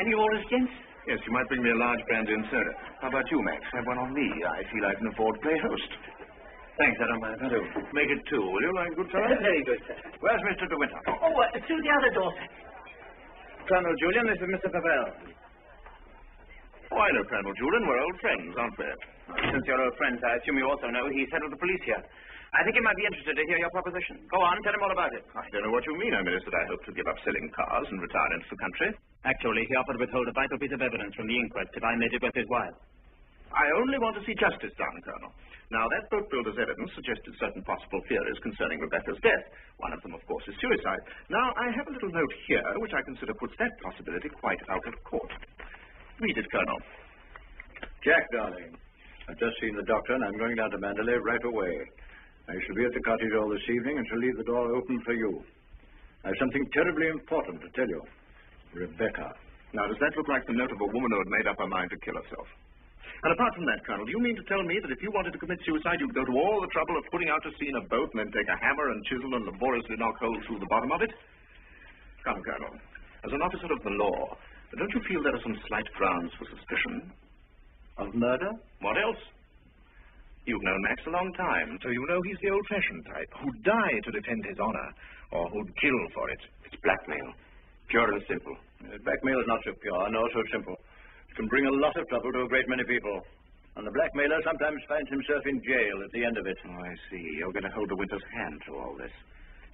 Any orders, gents? Yes, you might bring me a large brandy and soda. How about you, Max? Have one on me. I feel I can afford to play host. Thanks, I don't mind. I do. Make it two, will you, like a good fellow? Very good, sir. Where's Mr. De Winter? Through the other door, sir. Colonel Julian, this is Mr. Papel. Oh, I know Colonel Julian. We're old friends, aren't we? Since you're old friends, I assume you also know he's head of the police here. I think he might be interested to hear your proposition. Go on, tell him all about it. I don't know what you mean. I mean, is that I hope to give up selling cars and retire into the country. Actually, he offered to withhold a vital piece of evidence from the inquest if I made it worth his while. I only want to see justice done, Colonel. Now, that boat builder's evidence suggested certain possible theories concerning Rebecca's death. One of them, of course, is suicide. Now, I have a little note here which I consider puts that possibility quite out of court. Read it, Colonel. Jack, darling, I've just seen the doctor and I'm going down to Mandalay right away. I shall be at the cottage all this evening and shall leave the door open for you. I have something terribly important to tell you. Rebecca. Now, does that look like the note of a woman who had made up her mind to kill herself? And apart from that, Colonel, do you mean to tell me that if you wanted to commit suicide, you'd go to all the trouble of putting out to sea in a boat and then take a hammer and chisel and laboriously knock holes through the bottom of it? Come, Colonel, as an officer of the law, don't you feel there are some slight grounds for suspicion? Of murder? What else? You've known Max a long time, so you know he's the old-fashioned type who'd die to defend his honor, or who'd kill for it. It's blackmail. Pure and simple. Blackmail is not so pure, nor so simple. It can bring a lot of trouble to a great many people. And the blackmailer sometimes finds himself in jail at the end of it. Oh, I see. You're going to hold the Winter's hand through all this.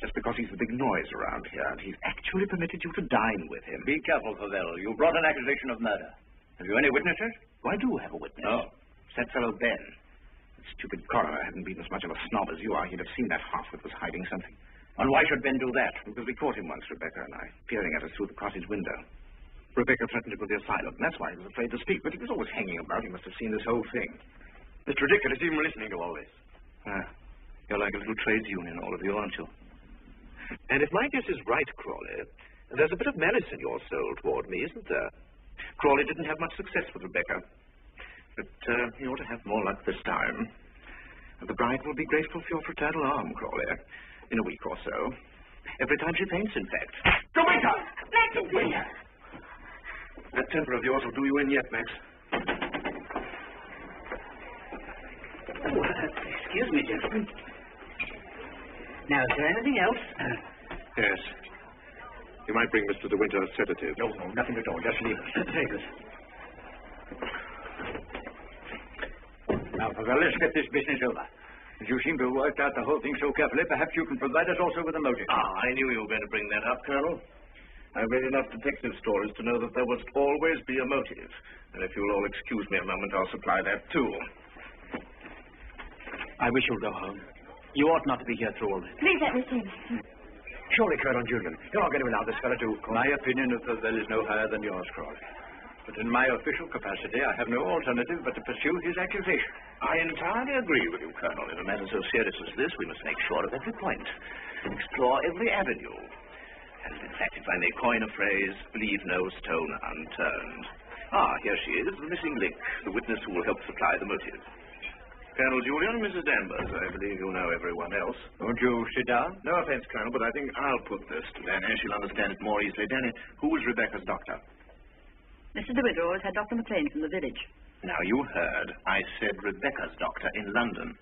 Just because he's the big noise around here, and he's actually permitted you to dine with him. Be careful, Favell. You brought an accusation of murder. Have you any witnesses? Well, I do have a witness. Oh. It's that fellow Ben. The stupid coroner hadn't been as much of a snob as you are. He'd have seen that Hartford was hiding something. And why should Ben do that? Because we caught him once, Rebecca and I, peering at us through the cottage window. Rebecca threatened him with the asylum, and that's why he was afraid to speak. But he was always hanging about. He must have seen this whole thing. It's ridiculous even listening to all this. You're like a little trades union, all of you, aren't you? And if my guess is right, Crawley, there's a bit of malice in your soul toward me, isn't there? Crawley didn't have much success with Rebecca. But he ought to have more luck this time. And the bride will be grateful for your fraternal arm, Crawley, in a week or so. Every time she paints, in fact. Go wait up! Wait! That temper of yours will do you in yet, Max. Oh, excuse me, gentlemen. Now, is there anything else? Yes. You might bring Mr. De Winter a sedative. No, nothing at all. Just leave us. Very good. Now, Favell, let's get this business over. As you seem to have worked out the whole thing so carefully, perhaps you can provide us also with a motive. I knew you were going to bring that up, Colonel. I've read enough detective stories to know that there must always be a motive. And if you'll all excuse me a moment, I'll supply that too. I wish you'll go home. You ought not to be here through all this. Please let me see. Surely, Colonel Julian, you're not going to allow this fellow to... My opinion of Favell is no higher than yours, Crawley. But in my official capacity, I have no alternative but to pursue his accusation. I entirely agree with you, Colonel. In a matter so serious as this, we must make sure of every point. Explore every avenue. And in fact, if I may coin a phrase, leave no stone unturned. Here she is, the missing link, the witness who will help supply the motive. Colonel Julian, Mrs. Danvers, I believe you know everyone else. Won't you sit down? No offense, Colonel, but I think I'll put this to Danny. She'll understand it more easily. Danny, who was Rebecca's doctor? Mr. De Winter always had Dr. McLean from the village. Now, you heard. I said Rebecca's doctor in London.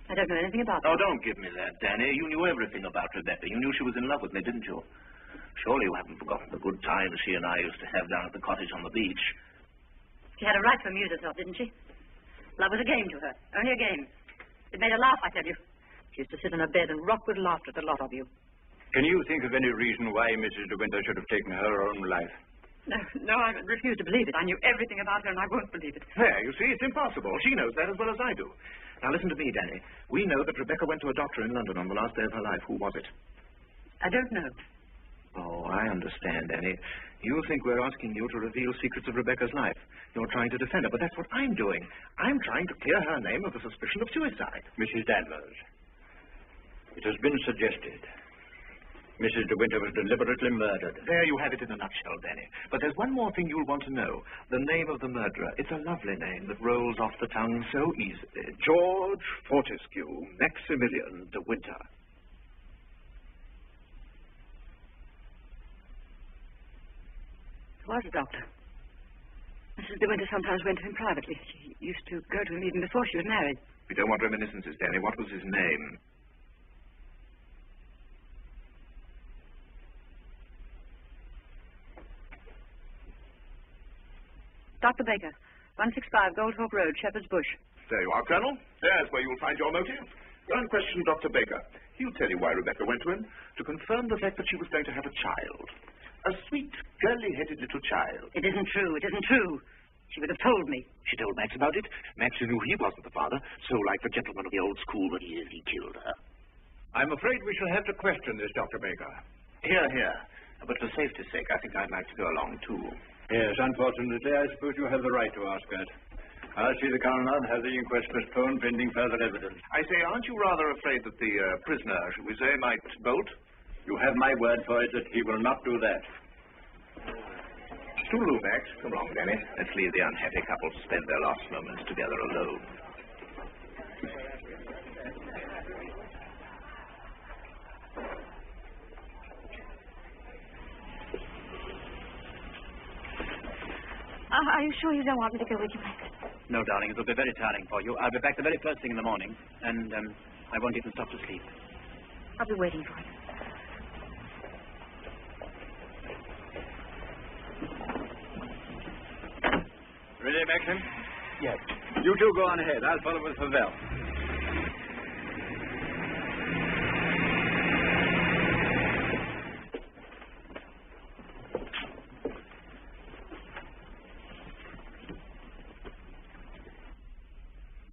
I don't know anything about that. Oh, don't give me that, Danny. You knew everything about Rebecca. You knew she was in love with me, didn't you? Surely you haven't forgotten the good times she and I used to have down at the cottage on the beach. She had a right to amuse herself, didn't she? Love was a game to her. Only a game. It made her laugh, I tell you. She used to sit in her bed and rock with laughter at the lot of you. Can you think of any reason why Mrs. De Winter should have taken her own life? No, I refuse to believe it. I knew everything about her and I won't believe it. There, you see, it's impossible. She knows that as well as I do. Now, listen to me, Danny. We know that Rebecca went to a doctor in London on the last day of her life. Who was it? I don't know. Oh, I understand, Danny. You think we're asking you to reveal secrets of Rebecca's life. You're trying to defend her, but that's what I'm doing. I'm trying to clear her name of the suspicion of suicide. Mrs. Danvers, it has been suggested Mrs. De Winter was deliberately murdered. There you have it in a nutshell, Danny. But there's one more thing you'll want to know. The name of the murderer. It's a lovely name that rolls off the tongue so easily. George Fortescue Maximilian De Winter. Who was the doctor? Mrs. De Winter sometimes went to him privately. She used to go to him even before she was married. We don't want reminiscences, Danny. What was his name? Dr. Baker, 165 Goldhawk Road, Shepherd's Bush. There you are, Colonel. There's where you'll find your motive. Go and question Dr. Baker. He'll tell you why Rebecca went to him, to confirm the fact that she was going to have a child. A sweet, curly-headed little child. It isn't true. It isn't true. She would have told me. She told Max about it. Max knew he wasn't the father, so like the gentleman of the old school that he is, he killed her. I'm afraid we shall have to question this, Dr. Baker. Here, here. But for safety's sake, I think I'd like to go along, too. Yes, unfortunately, I suppose you have the right to ask that. I'll see the coroner and have the inquest postponed pending further evidence. I say, aren't you rather afraid that the prisoner, shall we say, might bolt? You have my word for it that he will not do that. Toodaloo, Max. Come along, Danny. Let's leave the unhappy couple to spend their last moments together alone. Are you sure you don't want me to go with you, Max? No, darling, it'll be very tiring for you. I'll be back the very first thing in the morning, and I won't even stop to sleep. I'll be waiting for you. Ready, Maxim? Yes. You two go on ahead. I'll follow with Pavel.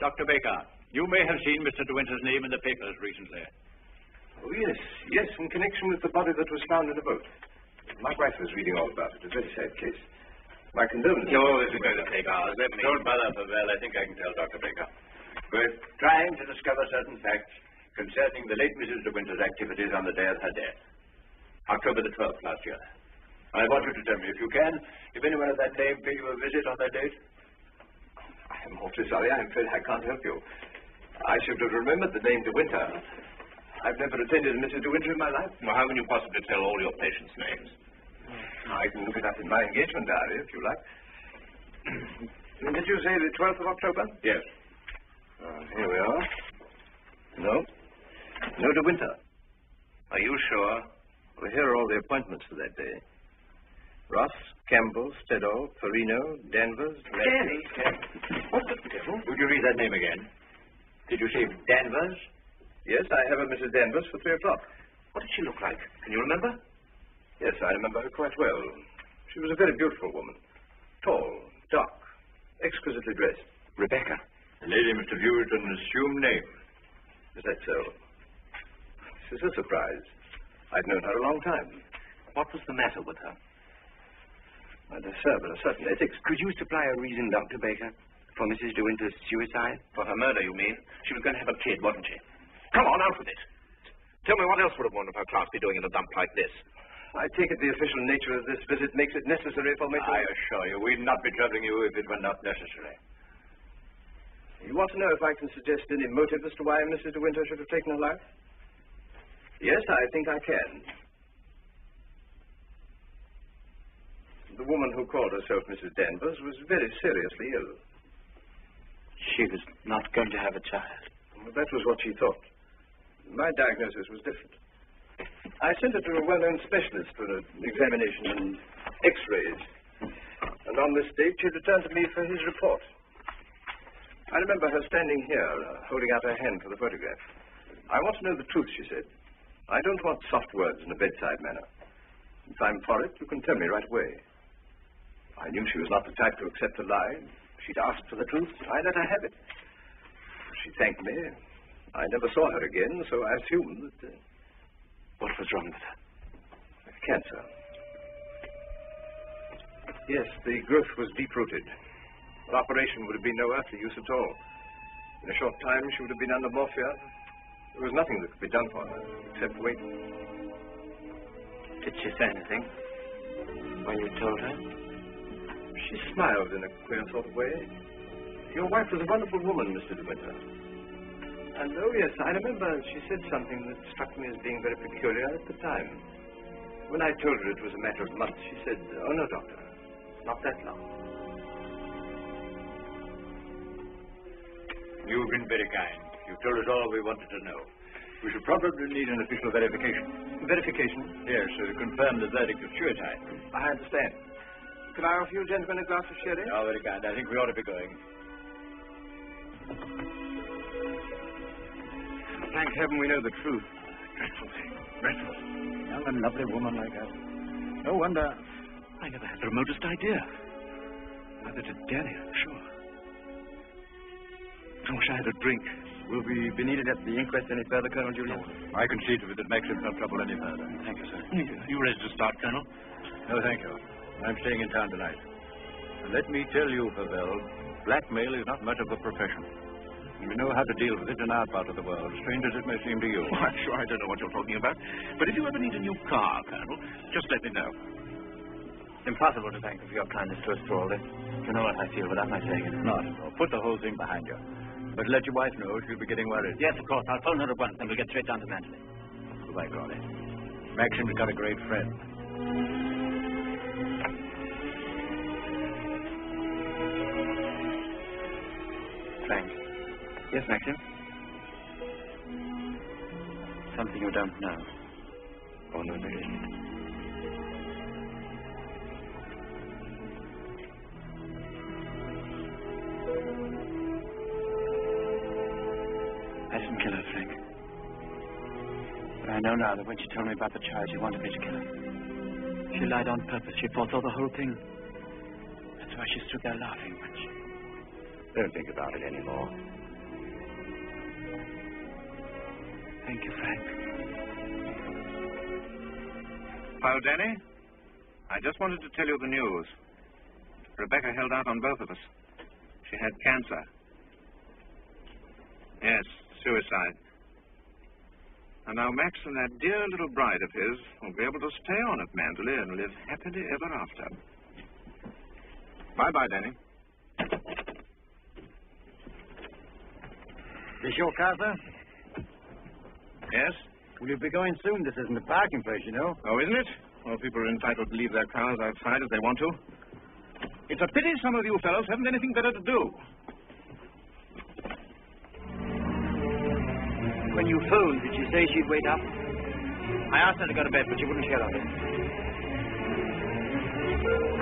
Dr. Baker, you may have seen Mr. De Winter's name in the papers recently. Oh, yes. Yes, in connection with the body that was found in a boat. My wife was reading all about it. A very sad case. My condolences. No, this is going to take hours. Don't bother, Pavel. I think I can tell Dr. Baker. We're trying to discover certain facts concerning the late Mrs. De Winter's activities on the day of her death. October the 12th last year. I want you to tell me, if you can, if anyone of that name paid you a visit on that date. I'm awfully sorry. I'm afraid I can't help you. I should have remembered the name De Winter. I've never attended Mrs. De Winter in my life. Well, how can you possibly tell all your patients' names? I can look it up in my engagement diary, if you like. Did you say the 12th of October? Yes. Here we are. No. No De Winter. Are you sure? Well, here are all the appointments for that day. Ross, Campbell, Steddall, Farino, Danvers... Danny? What the devil? Would you read that name again? Did you say Danvers? Yes, I have a Mrs. Danvers for 3 o'clock. What did she look like? Can you remember? Yes, I remember her quite well. She was a very beautiful woman. Tall, dark, exquisitely dressed. Rebecca. The lady must have used an assumed name. Is that so? This is a surprise. I've known her a long time. What was the matter with her? I discern a certain ethics. Could you supply a reason, Dr. Baker, for Mrs. De Winter's suicide? For her murder, you mean? She was going to have a kid, wasn't she? Come on, out with it. Tell me, what else would a woman of her class be doing in a dump like this? I take it the official nature of this visit makes it necessary for me to... I assure you, we'd not be troubling you if it were not necessary. You want to know if I can suggest any motive as to why Mrs. De Winter should have taken her life? Yes, I think I can. The woman who called herself Mrs. Danvers was very seriously ill. She was not going to have a child. Well, that was what she thought. My diagnosis was different. I sent her to a well-known specialist for an examination and x-rays. And on this date, she returned to me for his report. I remember her standing here, holding out her hand for the photograph. I want to know the truth, she said. I don't want soft words in a bedside manner. If I'm for it, you can tell me right away. I knew she was not the type to accept a lie. She'd asked for the truth. I let her have it. She thanked me. I never saw her again, so I assumed that... What was wrong with her? Cancer. Yes, the growth was deep-rooted. An operation would have been no earthly use at all. In a short time, she would have been under morphia. There was nothing that could be done for her, except wait. Did she say anything when you told her? She smiled in a queer sort of way. Your wife was a wonderful woman, Mr. De Winter. And oh, yes, I remember she said something that struck me as being very peculiar at the time. When I told her it was a matter of months, she said, "Oh, no, Doctor, not that long." You've been very kind. You've told us all we wanted to know. We should probably need an official verification. Verification? Yes, to confirm the verdict of suicide. I understand. Could I offer you gentlemen a glass of sherry? Oh, very kind. I think we ought to be going. Thank heaven we know the truth. Dreadful thing. Dreadful. Young and lovely woman like that. No wonder. I never had the remotest idea. Neither did Danny, I'm sure. I wish I had a drink. Will we be needed at the inquest any further, Colonel Julian? I can see to it that Maxim's not trouble any further. Thank you, sir. You ready to start, Colonel? No, thank you. I'm staying in town tonight. And let me tell you, Pavel, blackmail is not much of a profession. We know how to deal with it in our part of the world, strange as it may seem to you. Oh, I'm sure I don't know what you're talking about. But if you ever need a new car, Colonel, just let me know. It's impossible to thank you for your kindness to us through all this. You know what I feel without my saying it. Not at all. Put the whole thing behind you. But let your wife know she'll be getting worried. Yes, of course. I'll phone her at once, and we'll get straight down to Manderley. Goodbye, Crawley. Maxim's got a great friend. Frank. Yes, Maxim? Something you don't know. Oh, no, there isn't. I didn't kill her, Frank. But I know now that when she told me about the child, she wanted me to kill her. She lied on purpose. She foresaw the whole thing. That's why she stood there laughing when she... Don't think about it anymore. Thank you, Frank. Well, Danny, I just wanted to tell you the news. Rebecca held out on both of us. She had cancer. Yes, suicide. And now Max and that dear little bride of his will be able to stay on at Manderley and live happily ever after. Bye-bye, Danny. This your car, sir? Yes? Will you be going soon? This isn't a parking place, you know. Oh, isn't it? Well, people are entitled to leave their cars outside if they want to. It's a pity some of you fellows haven't anything better to do. When you phoned, did she say she'd wait up? I asked her to go to bed, but she wouldn't hear of it.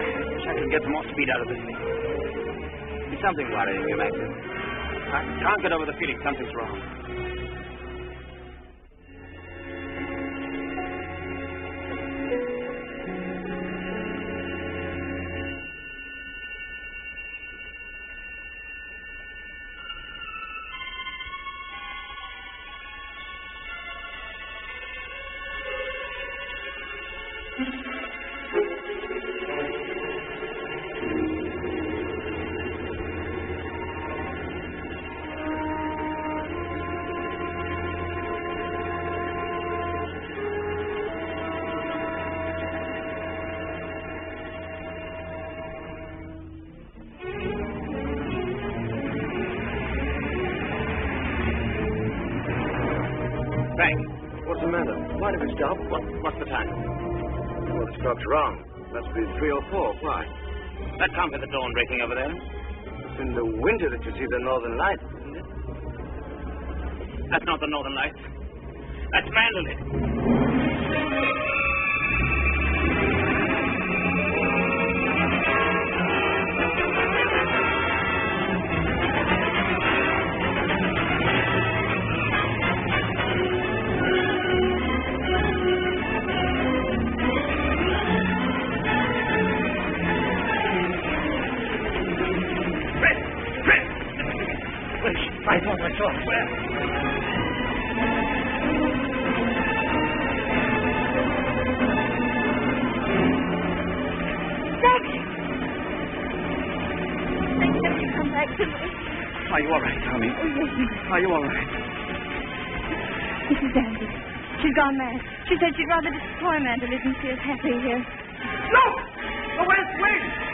I wish I could get some more speed out of this thing. There's something worrying me, Maxim. I can't get over the feeling something's wrong. What's the matter? Why did we stop? What's the time? Well, this clock's wrong. Must be 3 or 4. Why? That can't be the dawn breaking over there. It's in the winter that you see the northern lights, isn't it? That's not the northern lights. That's Manderley. I thought I saw it. Where? Maggie! Thank you you come back to me. Are you all right, Tommy? Oh, yes. Are you all right? This is Andy. She's gone mad. She said she'd rather destroy Mandalay than see us happy here. Look! The west wing!